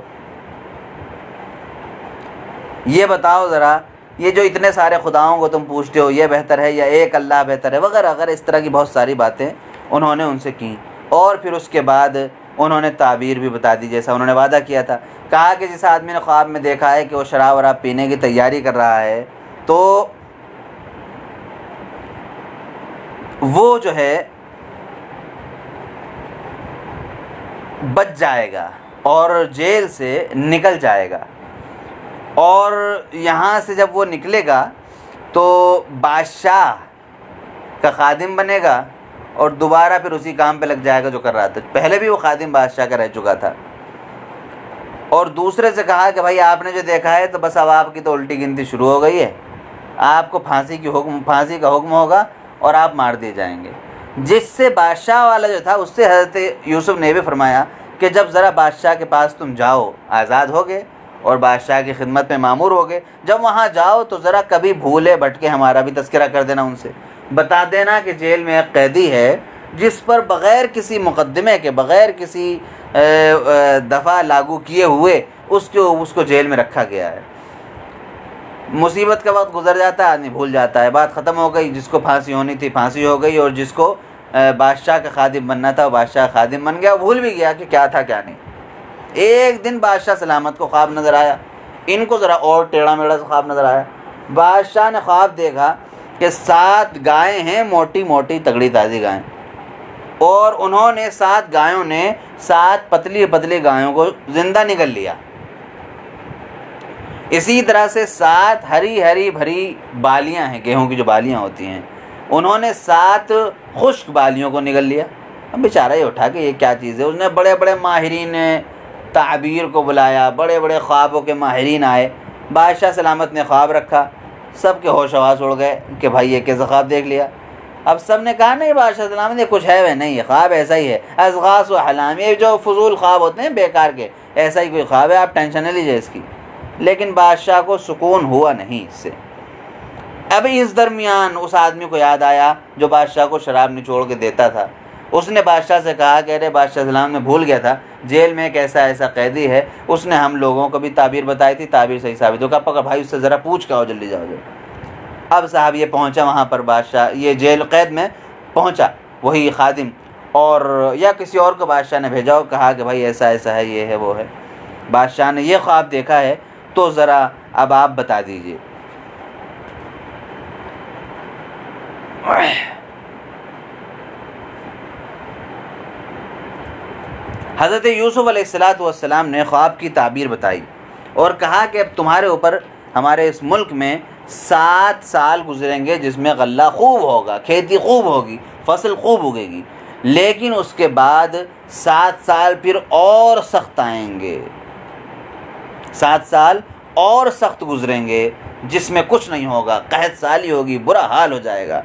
ये बताओ ज़रा, ये जो इतने सारे खुदाओं को तुम पूछते हो, ये बेहतर है या एक अल्लाह बेहतर है, वगैरह वगैरह, इस तरह की बहुत सारी बातें उन्होंने उनसे की। और फिर उसके बाद उन्होंने ताबीर भी बता दी जैसा उन्होंने वादा किया था। कहा कि जिस आदमी ने ख्वाब में देखा है कि वो शराब वराब पीने की तैयारी कर रहा है, तो वो जो है बच जाएगा और जेल से निकल जाएगा, और यहाँ से जब वो निकलेगा तो बादशाह का खादिम बनेगा और दोबारा फिर उसी काम पे लग जाएगा जो कर रहा था। पहले भी वो खादिम बादशाह का रह चुका था। और दूसरे से कहा कि भाई आपने जो देखा है तो बस अब आपकी तो उल्टी गिनती शुरू हो गई है, आपको फांसी का हुक्म होगा और आप मार दिए जाएंगे। जिससे बादशाह वाला जो था उससे हज़रत यूसुफ़ ने भी फरमाया कि जब ज़रा बादशाह के पास तुम जाओ, आज़ाद हो गए, और बादशाह की खिदमत में मामूर हो गए। जब वहाँ जाओ तो ज़रा कभी भूले भटके हमारा भी तज़किरा कर देना, उनसे बता देना कि जेल में एक कैदी है जिस पर बग़ैर किसी मुकदमे के, बग़ैर किसी दफ़ा लागू किए हुए उसको जेल में रखा गया है। मुसीबत का वक्त गुजर जाता है, आदमी भूल जाता है, बात ख़त्म हो गई। जिसको फांसी होनी थी फांसी हो गई, और जिसको बादशाह का खादिम बनना था वो बादशाह का खादिम बन गया, भूल भी गया कि क्या था क्या नहीं। एक दिन बादशाह सलामत को ख्वाब नज़र आया, इनको ज़रा और टेढ़ा मेढ़ा सा ख्वाब नज़र आया। बादशाह ने ख्वाब देखा कि 7 गायें हैं, मोटी मोटी तगड़ी ताज़ी गायें, और उन्होंने 7 गायों ने 7 पतली पतली गायों को ज़िंदा निगल लिया। इसी तरह से 7 हरी हरी भरी बालियां हैं, गेहूं की जो बालियां होती हैं, उन्होंने 7 खुश्क बालियों को निगल लिया। अब बेचारा ये उठा कि ये क्या चीज़ है। उसने बड़े बड़े माहिरीन ताबीर को बुलाया, बड़े बड़े ख्वाबों के माहिरीन आए। बादशाह सलामत ने ख्वाब रखा, सब के होश हवास उड़ गए कि भाई ये कैसा ख्वाब देख लिया। अब सब ने कहा नहीं बादशाह सलामत ये कुछ है वह नहीं, ये ख्वाब ऐसा ही है, अज़ग़ास व हलाम, ये जो फजूल ख्वाब होते हैं बेकार के, ऐसा ही कोई ख्वाब है, आप टेंशन न लीजिए इसकी। लेकिन बादशाह को सुकून हुआ नहीं इससे। अब इस दरमियान उस आदमी को याद आया जो बादशाह को शराब निचोड़ के देता था। उसने बादशाह से कहा कि अरे बादशाह सलाम, मैं भूल गया था जेल में एक ऐसा कैदी है, उसने हम लोगों को भी ताबीर बताई थी, ताबीर सही साबित होगा, पकड़ भाई उससे ज़रा पूछ के आओ, जल्दी जाओ जल्दी। अब साहब ये पहुंचा वहाँ पर, बादशाह ये जेल कैद में पहुंचा, वही खादिम और या किसी और को बादशाह ने भेजा और कहा कि भाई ऐसा ऐसा है, ये है वो है। बादशाह ने ये ख्वाब देखा है तो ज़रा अब आप बता दीजिए। हज़रत यूसुफ़ अलैहिस्सलाम ने ख्वाब की ताबीर बताई और कहा कि अब तुम्हारे ऊपर हमारे इस मुल्क में 7 साल गुजरेंगे जिसमें गल्ला खूब होगा, खेती खूब होगी, फसल खूब उगेगी, लेकिन उसके बाद 7 साल फिर और सख्त आएंगे, 7 साल और सख्त गुजरेंगे जिसमें कुछ नहीं होगा, कहत साली होगी, बुरा हाल हो जाएगा।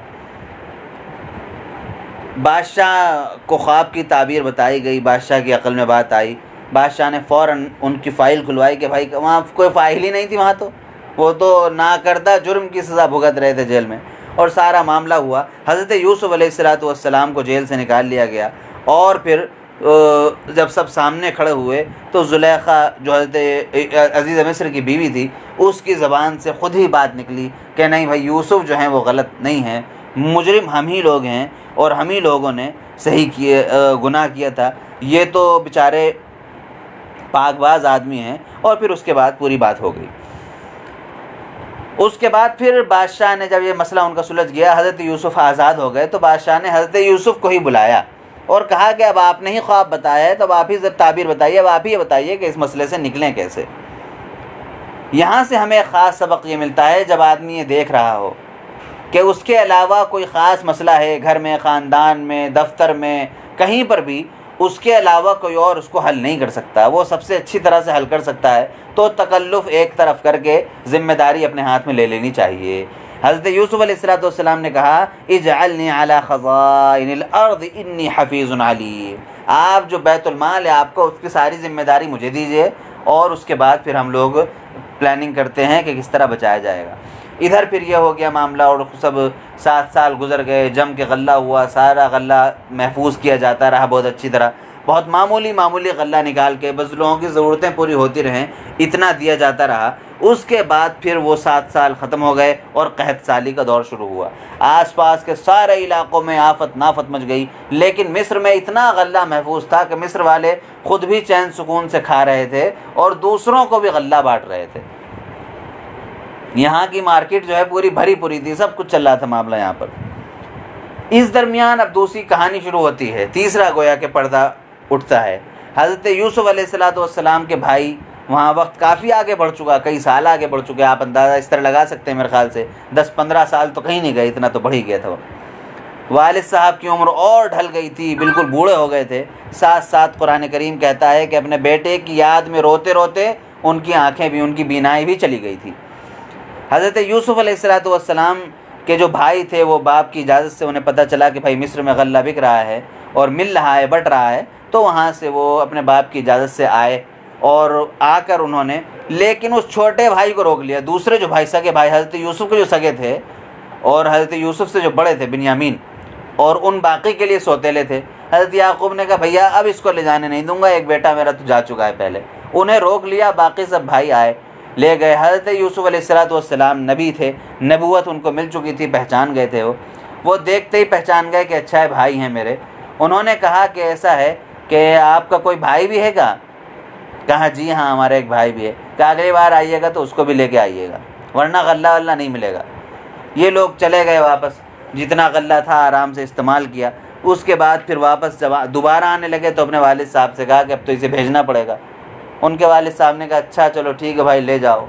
बादशाह को ख्वाब की ताबीर बताई गई, बादशाह की अक्ल में बात आई। बादशाह ने फ़ौरन उनकी फ़ाइल खुलवाई कि भाई वहाँ कोई फ़ाइल ही नहीं थी, वहाँ तो वो तो नाकर्दा जुर्म की सज़ा भुगत रहे थे जेल में, और सारा मामला हुआ। हज़रत यूसुफ़ अलैहिस्सलाम को जेल से निकाल लिया गया और फिर जब सब सामने खड़े हुए तो ज़ुलेखा जो हज़रत अज़ीज़ मिस्र की बीवी थी, उसकी ज़बान से ख़ुद ही बात निकली कि नहीं भाई यूसुफ़ जो हैं वो गलत नहीं हैं, मुजरिम हम ही लोग हैं और हम ही लोगों ने सही किए गुनाह किया था, ये तो बेचारे पाकबाज आदमी हैं। और फिर उसके बाद पूरी बात हो गई। उसके बाद फिर बादशाह ने जब ये मसला उनका सुलझ गया, हज़रत यूसुफ़ आज़ाद हो गए, तो बादशाह ने हज़रत यूसुफ़ को ही बुलाया और कहा कि अब आपने ही ख्वाब बताया है तो अब आप ही जब ताबीर बताइए, अब आप ही बताइए कि इस मसले से निकलें कैसे। यहाँ से हमें एक ख़ास सबक ये मिलता है, जब आदमी ये देख रहा हो कि उसके अलावा कोई ख़ास मसला है घर में, ख़ानदान में, दफ्तर में, कहीं पर भी उसके अलावा कोई और उसको हल नहीं कर सकता, वो सबसे अच्छी तरह से हल कर सकता है, तो तकल्लुफ़ एक तरफ करके ज़िम्मेदारी अपने हाथ में ले लेनी चाहिए। हज़रत यूसुफ़ अलैहिस्सलाम ने कहा इजअलनी अला ख़ज़ाइनिल अर्द इन्नी हफ़ीज़ुन अलीम, आप जो बैतुल माल है आपको उसकी सारी ज़िम्मेदारी मुझे दीजिए और उसके बाद फिर हम लोग प्लानिंग करते हैं कि किस तरह बचाया जाएगा। इधर फिर यह हो गया मामला और सब 7 साल गुजर गए, जम के गल्ला हुआ, सारा गल्ला महफूज किया जाता रहा बहुत अच्छी तरह, बहुत मामूली गल्ला निकाल के बस लोगों की ज़रूरतें पूरी होती रहें इतना दिया जाता रहा। उसके बाद फिर वो 7 साल ख़त्म हो गए और कहत साली का दौर शुरू हुआ। आसपास के सारे इलाक़ों में आफत नाफत मच गई, लेकिन मिस्र में इतना गल्ला महफूज था कि मिस्र वाले ख़ुद भी चैन सुकून से खा रहे थे और दूसरों को भी गल्ला बाँट रहे थे। यहाँ की मार्केट जो है पूरी भरी पूरी थी, सब कुछ चल रहा था मामला यहाँ पर। इस दरमियान अब दूसरी कहानी शुरू होती है, तीसरा गोया के पर्दा उठता है। हज़रत यूसुफ़ अलैहिस्सलाम के भाई, वहाँ वक्त काफ़ी आगे बढ़ चुका, कई साल आगे बढ़ चुके, आप अंदाज़ा इस तरह लगा सकते हैं मेरे ख़्याल से 10-15 साल तो कहीं नहीं गए, इतना तो बढ़ ही गया था वक्त। वालिद साहब की उम्र और ढल गई थी, बिल्कुल बूढ़े हो गए थे। साथ साथ कुरान करीम कहता है कि अपने बेटे की याद में रोते रोते उनकी आँखें भी, उनकी बीनाई भी चली गई थी। हज़रत यूसुफ़ अलैहिस्सलाम के जो भाई थे वो बाप की इजाज़त से उन्हें पता चला कि भाई मिस्र में गल्ला बिक रहा है और मिल रहा है, बट रहा है, तो वहाँ से वो अपने बाप की इजाज़त से आए और आकर उन्होंने, लेकिन उस छोटे भाई को रोक लिया। दूसरे जो भाई, सगे भाई हज़रत यूसुफ़ के जो सगे थे और हज़रत यूसुफ़ से जो बड़े थे बिन्यामीन, और उन बाकी के लिए सौतेले थे। हज़रत याकूब ने कहा भैया अब इसको ले जाने नहीं दूंगा, एक बेटा मेरा तो जा चुका है पहले। उन्हें रोक लिया, बाकी सब भाई आए, ले गए। हज़रत यूसुफ़ अलैहिस्सलाम नबी थे, नबूवत उनको मिल चुकी थी, पहचान गए थे। वो देखते ही पहचान गए कि अच्छा है, भाई हैं मेरे। उन्होंने कहा कि ऐसा है कि आपका कोई भाई भी है क्या? कहा जी हाँ, हमारा एक भाई भी है। कहा अगली बार आइएगा तो उसको भी लेके आइएगा, वरना गल्ला वल्ला नहीं मिलेगा। ये लोग चले गए वापस, जितना गल्ला था आराम से इस्तेमाल किया। उसके बाद फिर वापस जब दोबारा आने लगे तो अपने वालिद साहब से कहा कि अब तो इसे भेजना पड़ेगा। उनके वालिद साहब ने कहा अच्छा चलो ठीक है भाई, ले जाओ।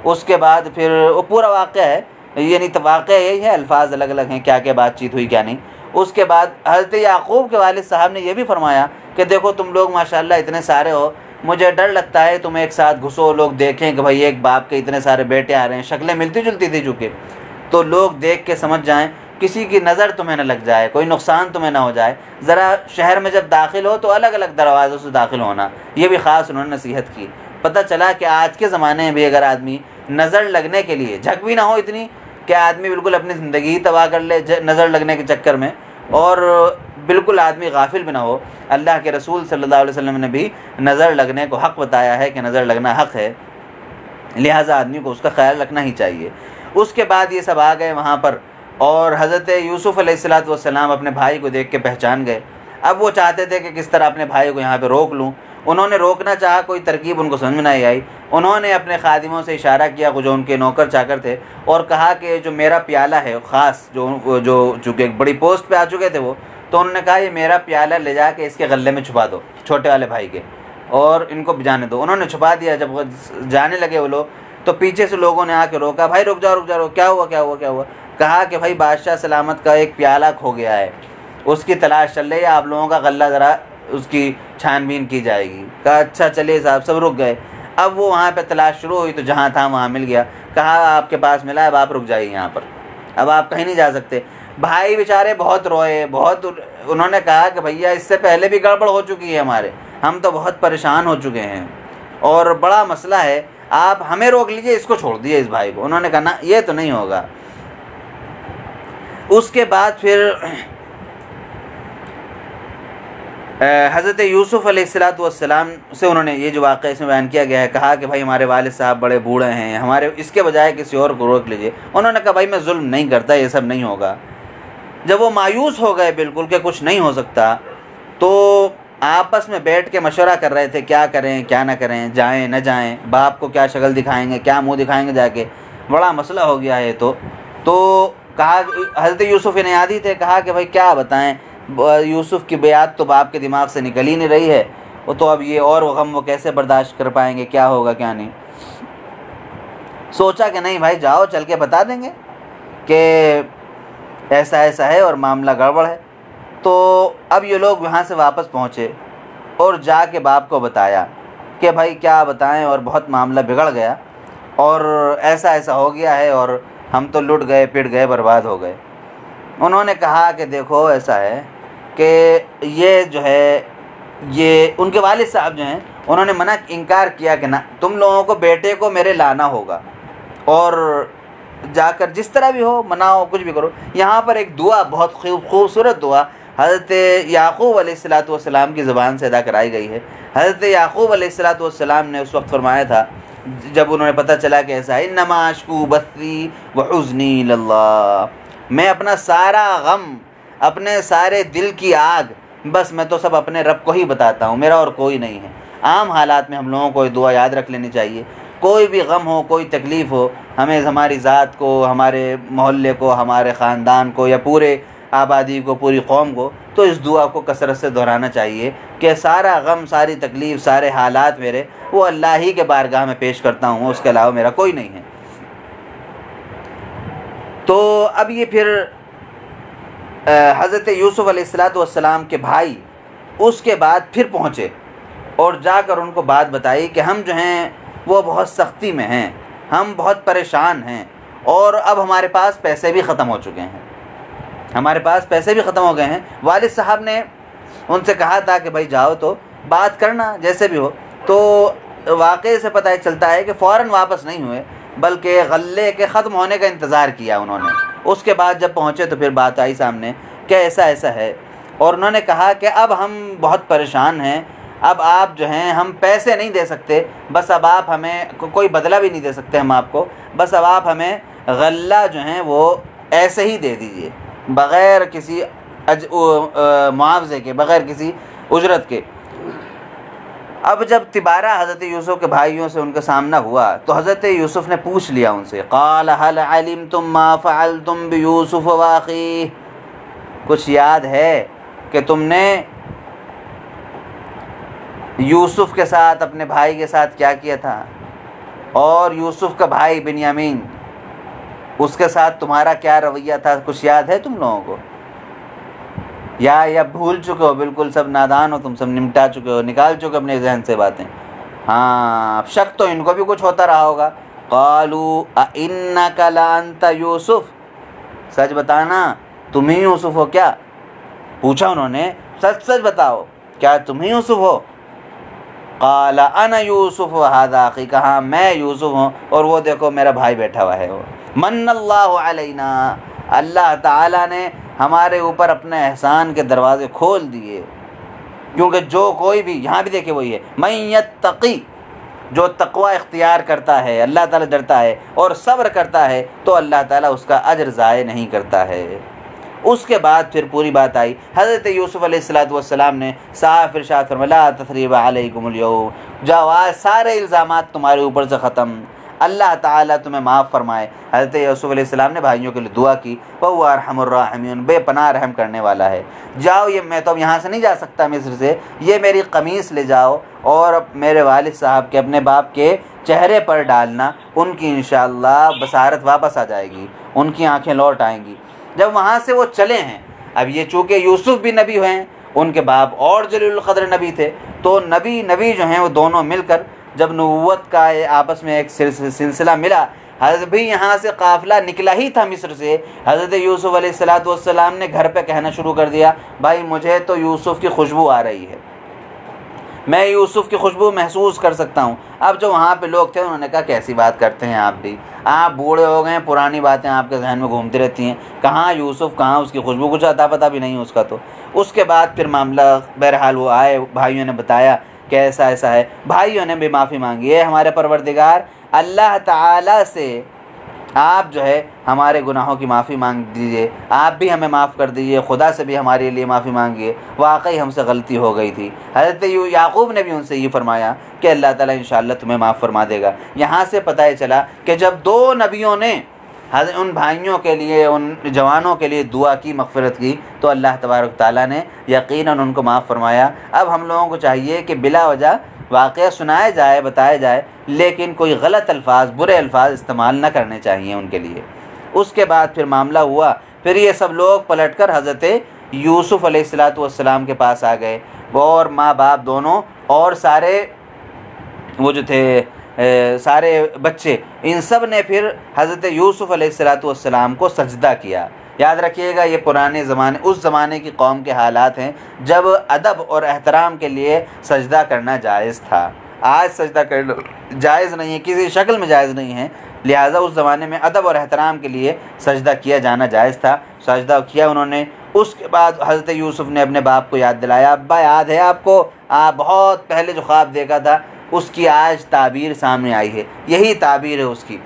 उसके बाद फिर वो पूरा वाक़या है, ये नहीं तो वाक़या यही है, अल्फाज अलग अलग हैं, क्या क्या बातचीत हुई क्या नहीं। उसके बाद हज़रत याकूब के वालिद साहब ने यह भी फरमाया कि देखो तुम लोग माशाल्लाह इतने सारे हो, मुझे डर लगता है तुम एक साथ घुसो, लोग देखें कि भाई एक बाप के इतने सारे बेटे आ रहे हैं। शक्लें मिलती जुलती थी चूँकि, तो लोग देख के समझ जाएं, किसी की नज़र तुम्हें न लग जाए, कोई नुकसान तुम्हें ना हो जाए। ज़रा शहर में जब दाखिल हो तो अलग अलग दरवाज़ों से दाखिल होना, ये भी ख़ास उन्होंने नसीहत की। पता चला कि आज के ज़माने में भी अगर आदमी नज़र लगने के लिए, झक भी ना हो इतनी कि आदमी बिल्कुल अपनी ज़िंदगी तबाह कर ले नज़र लगने के चक्कर में, और बिल्कुल आदमी गाफिल भी ना हो। अल्लाह के रसूल सल्लल्लाहु अलैहि वसल्लम ने भी नज़र लगने को हक़ बताया है कि नज़र लगना हक़ है, लिहाजा आदमी को उसका ख्याल रखना ही चाहिए। उसके बाद ये सब आ गए वहाँ पर, और हज़रत यूसुफ़ अलैहिस्सलाम अपने भाई को देख के पहचान गए। अब वो चाहते थे कि किस तरह अपने भाई को यहाँ पे रोक लूँ। उन्होंने रोकना चाहा, कोई तरकीब उनको समझ में नहीं आई। उन्होंने अपने खादिमों से इशारा किया, जो उनके नौकर चाकर थे, और कहा कि जो मेरा प्याला है ख़ास, जो चूँकि एक बड़ी पोस्ट पे आ चुके थे वो, तो उन्होंने कहा ये मेरा प्याला ले जाके इसके गले में छुपा दो, छोटे वाले भाई के, और इनको जाने दो। उन्होंने छुपा दिया। जब जाने लगे वो लोग तो पीछे से लोगों ने आके रोका, भाई रुक जाओ रुक जाओ, क्या हुआ क्या हुआ क्या हुआ? कहा कि भाई बादशाह सलामत का एक प्याला खो गया है, उसकी तलाश चल रही है, आप लोगों का गल्ला ज़रा उसकी छानबीन की जाएगी। कहा अच्छा चलिए साहब। सब रुक गए। अब वो वहाँ पे तलाश शुरू हुई तो जहाँ था वहाँ मिल गया। कहा आपके पास मिला है, अब आप रुक जाइए यहाँ पर, अब आप कहीं नहीं जा सकते। भाई बेचारे बहुत रोए, बहुत। उन्होंने कहा कि भैया इससे पहले भी गड़बड़ हो चुकी है हमारे, हम तो बहुत परेशान हो चुके हैं और बड़ा मसला है, आप हमें रोक लीजिए, इसको छोड़ दीजिए इस भाई को। उन्होंने कहा ना ये तो नहीं होगा। उसके बाद फिर हज़रत यूसुफ़ अलैहिस्सलाम से उन्होंने ये जो वाक़या इसमें बयान किया गया है, कहा कि भाई हमारे वालिद साहब बड़े बूढ़े हैं, हमारे इसके बजाय किसी और को रोक लीजिए। उन्होंने कहा भाई मैं जुल्म नहीं करता, ये सब नहीं होगा। जब वो मायूस हो गए बिल्कुल कि कुछ नहीं हो सकता, तो आपस में बैठ के मशवरा कर रहे थे क्या करें क्या ना करें, जाएं न जाएं, बाप को क्या शक्ल दिखाएंगे, क्या मुंह दिखाएंगे जाके, बड़ा मसला हो गया है। तो कहा हज़रत यूसुफ़ ने यादी थे, कहा कि भाई क्या बताएं, यूसुफ़ की बेयात तो बाप के दिमाग से निकल ही नहीं रही है, वो तो अब ये और गम वो कैसे बर्दाश्त कर पाएंगे, क्या होगा क्या नहीं। सोचा कि नहीं भाई जाओ, चल के बता देंगे कि ऐसा ऐसा है और मामला गड़बड़ है। तो अब ये लोग वहाँ से वापस पहुँचे और जाके बाप को बताया कि भाई क्या बताएं, और बहुत मामला बिगड़ गया और ऐसा ऐसा हो गया है और हम तो लुट गए, पिट गए, बर्बाद हो गए। उन्होंने कहा कि देखो ऐसा है कि ये जो है, ये उनके वालिद साहब जो हैं उन्होंने इनकार किया कि ना, तुम लोगों को बेटे को मेरे लाना होगा और जाकर जिस तरह भी हो मनाओ, कुछ भी करो। यहाँ पर एक दुआ, बहुत खूबसूरत दुआ हज़रत याकूब अलैहिस्सलाम की ज़बान से अदा कराई गई है। हज़रत याकूब अलैहिस्सलाम ने उस वक्त फरमाया था जब उन्होंने पता चला कि ऐसा है, इन्नमा अश्कू बस्सी व हुज़्नी इलल्लाह, मैं अपना सारा गम, अपने सारे दिल की आग, बस मैं तो सब अपने रब को ही बताता हूँ, मेरा और कोई नहीं है। आम हालात में हम लोगों को ये दुआ याद रख लेनी चाहिए। कोई भी गम हो, कोई तकलीफ़ हो, हमें हमारी ज़ात को, हमारे मोहल्ले को, हमारे ख़ानदान को या पूरे आबादी को, पूरी कौम को, तो इस दुआ को कसरत से दोहराना चाहिए कि सारा गम, सारी तकलीफ़, सारे हालात मेरे वो अल्लाह ही के बारगाह में पेश करता हूँ, उसके अलावा मेरा कोई नहीं है। तो अब ये फिर हज़रत यूसुफ़ अलैहिस्सलाम के भाई उसके बाद फिर पहुँचे और जाकर उनको बात बताई कि हम जो हैं वो बहुत सख्ती में हैं, हम बहुत परेशान हैं और अब हमारे पास पैसे भी ख़त्म हो चुके हैं, हमारे पास पैसे भी ख़त्म हो गए हैं। वालिद साहब ने उनसे कहा था कि भाई जाओ तो बात करना जैसे भी हो। तो वाक़े से पता चलता है कि फ़ौरन वापस नहीं हुए, बल्कि गल्ले के ख़त्म होने का इंतज़ार किया उन्होंने। उसके बाद जब पहुँचे तो फिर बात आई सामने कि ऐसा ऐसा है, और उन्होंने कहा कि अब हम बहुत परेशान हैं, अब आप जो हैं हम पैसे नहीं दे सकते, बस अब आप हमें कोई बदला भी नहीं दे सकते हम आपको, बस अब आप हमें गल्ला जो हैं वो ऐसे ही दे दीजिए, बग़ैर किसी मुआवजे के, बग़ैर किसी उजरत के। अब जब तिबारा हज़रत यूसुफ़ के भाइयों से उनका सामना हुआ तो हज़रत यूसुफ़ ने पूछ लिया उनसे, क़ाल हल अलिमतुम मा फ़अलतुम बियूसुफ़ व अख़ीह, कुछ याद है कि तुमने यूसुफ़ के साथ, अपने भाई के साथ क्या किया था, और यूसुफ़ का भाई बिन्यामीन, उसके साथ तुम्हारा क्या रवैया था, कुछ याद है तुम लोगों को? या भूल चुके हो, बिल्कुल सब नादान हो तुम, सब निपटा चुके हो, निकाल चुके अपने जहन से बातें। हाँ, शक तो इनको भी कुछ होता रहा होगा। क़ालू अइन्नका लअन्ता यूसुफ़, सच बताना तुम ही यूसुफ़ हो क्या? पूछा उन्होंने, सच सच बताओ क्या तुम ही यूसुफ़ हो? क़ाल अना यूसुफ़ व हाज़ा अख़ी, कहा मैं यूसुफ़ हूँ और वो देखो मेरा भाई बैठा हुआ है। वो मन्नल्लाहु अलैना, अल्लाह ताला ने हमारे ऊपर अपने एहसान के दरवाज़े खोल दिए, क्योंकि जो कोई भी, यहाँ भी देखिए वही है, मन यत्तक़ी, जो तक़वा इख्तियार करता है, अल्लाह ताला डरता है और सब्र करता है, तो अल्लाह ताला उसका अजर ज़ाय नहीं करता है। उसके बाद फिर पूरी बात आई। हज़रत यूसुफ़ अलैहिस्सलातु वस्सलाम ने साफ़ इरशाद फरमाया, ला तसरीबा अलैकुमुल यौम, जाओ आज सारे इल्ज़ामात तुम्हारे ऊपर से ख़त्म, अल्लाह ताला तुम्हें माफ़ फरमाए। हज़रत यूसुफ़ अलैहिस्सलाम ने भाइयों के लिए दुआ की, वहुव अरहमुर राहिमीन, बेपनाह रहम करने वाला है। जाओ, ये मैं तो अब यहाँ से नहीं जा सकता मिस्र से, ये मेरी कमीज़ ले जाओ और मेरे वालिद साहब के, अपने बाप के चेहरे पर डालना, उनकी इंशाअल्लाह बसारत वापस आ जाएगी, उनकी आँखें लौट आएंगी। जब वहाँ से वो चले हैं, अब ये चूँकि यूसुफ़ भी नबी हैं, उनके बाप और जलीलुल क़द्र नबी थे, तो नबी जो हैं वो दोनों मिलकर जब नबूवत का आपस में एक सिलसिला मिला, हज़रत भी यहाँ से काफ़िला निकला ही था मिस्र से, हज़रत यूसुफ़ अलैहिस्सलातु वस्सलाम ने घर पे कहना शुरू कर दिया, भाई मुझे तो यूसुफ़ की खुशबू आ रही है, मैं यूसुफ़ की खुशबू महसूस कर सकता हूँ। अब जो वहाँ पे लोग थे उन्होंने कहा, कैसी बात करते हैं आप भी, आप बूढ़े हो गए, पुरानी बातें आपके जहन में घूमती रहती हैं, कहाँ यूसुफ़, कहाँ उसकी खुशबू, कुछ अता पता भी नहीं उसका। तो उसके बाद फिर मामला बहरहाल वो आए, भाइयों ने बताया कि ऐसा ऐसा है, भाइयों ने भी माफ़ी मांगी है, हमारे परवरदिगार अल्लाह ताला से आप जो है हमारे गुनाहों की माफ़ी मांग दीजिए, आप भी हमें माफ़ कर दीजिए, खुदा से भी हमारे लिए माफ़ी मांगिए, वाकई हमसे गलती हो गई थी। हज़रत याक़ूब ने भी उनसे ये फरमाया कि अल्लाह ताला इंशाअल्लाह तुम्हें माफ़ फरमा देगा। यहाँ से पता चला कि जब दो नबियों ने उन भाइयों के लिए, उन जवानों के लिए दुआ की, मग़फ़िरत की, तो अल्लाह तबारक ताला ने यकीनन उनको माफ़ फरमाया। अब हम लोगों को चाहिए कि बिला वजह वाक़या सुनाया जाए, बताया जाए, लेकिन कोई गलत अल्फाज, बुरे अल्फाज इस्तेमाल न करने चाहिए उनके लिए। उसके बाद फिर मामला हुआ, फिर ये सब लोग पलटकर हज़रत यूसुफ़ अलैहिस्सलातु वस्सलाम के पास आ गए, वो और माँ बाप दोनों, और सारे वो जो थे सारे बच्चे, इन सब ने फिर हज़रत यूसुफ़ अलैहिस्सलातु वस्सलाम को सजदा किया। याद रखिएगा, ये पुराने ज़माने, उस ज़माने की कौम के हालात हैं जब अदब और एहतराम के लिए सजदा करना जायज़ था। आज सजदा करना जायज़ नहीं है, किसी शक्ल में जायज़ नहीं है, लिहाजा उस ज़माने में अदब और एहतराम के लिए सजदा किया जाना जायज़ था। सजदा किया उन्होंने। उसके बाद हज़रत यूसुफ़ ने अपने बाप को याद दिलाया, अब्बा याद है आपको, आप बहुत पहले जो ख्वाब देखा था उसकी आज ताबीर सामने आई है, यही ताबीर है उसकी।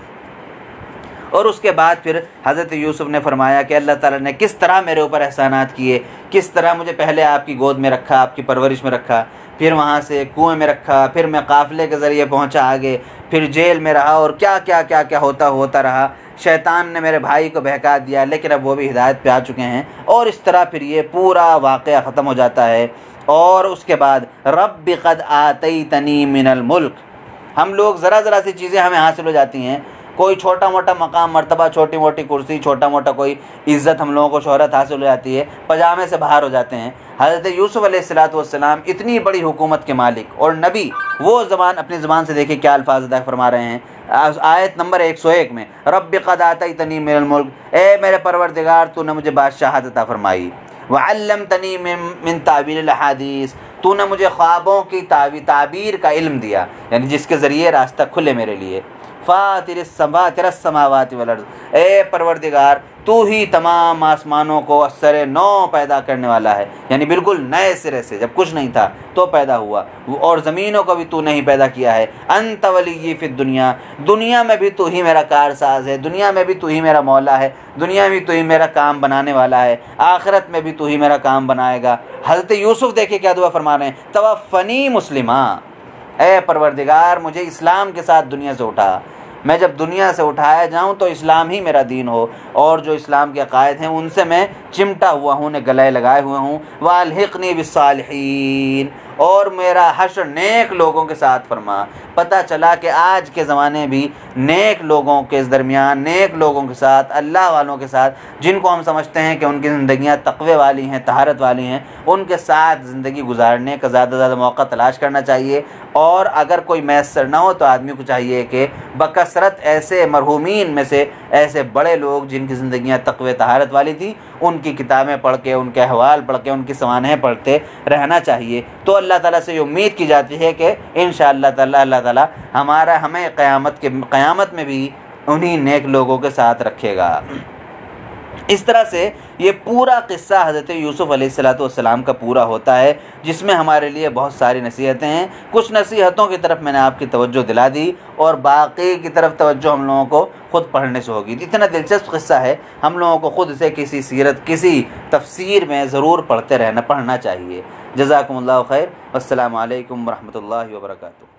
और उसके बाद फिर हज़रत यूसुफ़ ने फरमाया कि अल्लाह ताला ने किस तरह मेरे ऊपर एहसानात किए, किस तरह मुझे पहले आपकी गोद में रखा, आपकी परवरिश में रखा, फिर वहाँ से कुएं में रखा, फिर मैं काफ़िले के ज़रिए पहुँचा आगे, फिर जेल में रहा, और क्या क्या क्या क्या होता रहा। शैतान ने मेरे भाई को बहका दिया, लेकिन अब वो भी हिदायत पे आ चुके हैं। और इस तरह फिर ये पूरा वाक़या ख़त्म हो जाता है। और उसके बाद रब्बि क़द आतैतनी मिनल मुल्क, हम लोग ज़रा सी चीज़ें हमें हासिल हो जाती हैं, कोई छोटा मोटा मकाम मर्तबा, छोटी मोटी कुर्सी, छोटा मोटा कोई इज़्ज़त, हम लोगों को शोहरत हासिल हो जाती है, पजामे से बाहर हो जाते हैं। हज़रत यूसुफ़ अलैहिस्सलातु वस्सलाम इतनी बड़ी हुकूमत के मालिक और नबी, वो अपनी ज़बान से देखिए क्या अल्फाज अदा फरमा रहे हैं आयत नंबर 101 में, रब्बि क़द आतैतनी मिनल मुल्क, ए मेरे परवरदिगार तूने मुझे बादशाहत अता फरमाई, वअल्लमतनी मिन तावीलिल अहादीस, तूने मुझे ख्वाबों की ताबीर का इल्म दिया, यानी जिसके ज़रिए रास्ता खुले मेरे लिए। फ़ातिरस्समावाति वल अर्ज़, ए परवरदिगार तू ही तमाम आसमानों को असरे नौ पैदा करने वाला है, यानी बिल्कुल नए सिरे से, जब कुछ नहीं था तो पैदा हुआ, और ज़मीनों को भी तू नहीं पैदा किया है। अंत वली फ़िद दुनिया, दुनिया में भी तू ही मेरा कारसाज है, दुनिया में भी तू ही मेरा मौला है, दुनिया में तू ही मेरा काम बनाने वाला है, आखिरत में भी तू ही मेरा काम बनाएगा। हज़रत यूसुफ़ देखे क्या दुआ फरमा रहे हैं, तवफ़नी मुस्लिमा, ए परवरदिगार मुझे इस्लाम के साथ दुनिया से उठा, मैं जब दुनिया से उठाया जाऊं तो इस्लाम ही मेरा दीन हो, और जो इस्लाम के अक़ायद हैं उनसे मैं चिमटा हुआ हूँ, उन्हें गले लगाए हुए हूँ। वाल्हिक़नी बिस्सालिहीन, और मेरा हश्र नेक लोगों के साथ फरमा। पता चला कि आज के ज़माने भी नेक लोगों के दरमियान, नेक लोगों के साथ, अल्लाह वालों के साथ, जिनको हम समझते हैं कि उनकी ज़िंदगियाँ तक़वे वाली हैं, तहारत वाली हैं, उनके साथ ज़िंदगी गुजारने का ज़्यादा से ज़्यादा मौका तलाश करना चाहिए। और अगर कोई मैसर ना हो तो आदमी को चाहिए कि बकसरत ऐसे मरहूमीन में से, ऐसे बड़े लोग जिनकी ज़िंदगियाँ तक़वे तहारत वाली थी, उनकी किताबें पढ़ के, उनके अहवाल पढ़ के, उनकी सवानें पढ़ते रहना चाहिए। तो अल्लाह ताला से ये उम्मीद की जाती है कि इंशाअल्लाह ताला अल्लाह ताला हमें क़यामत में भी उन्हीं नेक लोगों के साथ रखेगा। इस तरह से ये पूरा किस्सा हज़रत यूसुफ़ अलैहिस्सलाम का पूरा होता है, जिसमें हमारे लिए बहुत सारी नसीहतें हैं। कुछ नसीहतों की तरफ मैंने आपकी तवज्जो दिला दी, और बाकी की तरफ तवज्जो हम लोगों को ख़ुद पढ़ने से होगी। इतना दिलचस्प किस्सा है, हम लोगों को ख़ुद से किसी सीरत, किसी तफसीर में ज़रूर पढ़ना चाहिए। जज़ाकुमुल्लाहु खैर। अस्सलामु अलैकुम वरहमतुल्लाहि वबरकातुहू।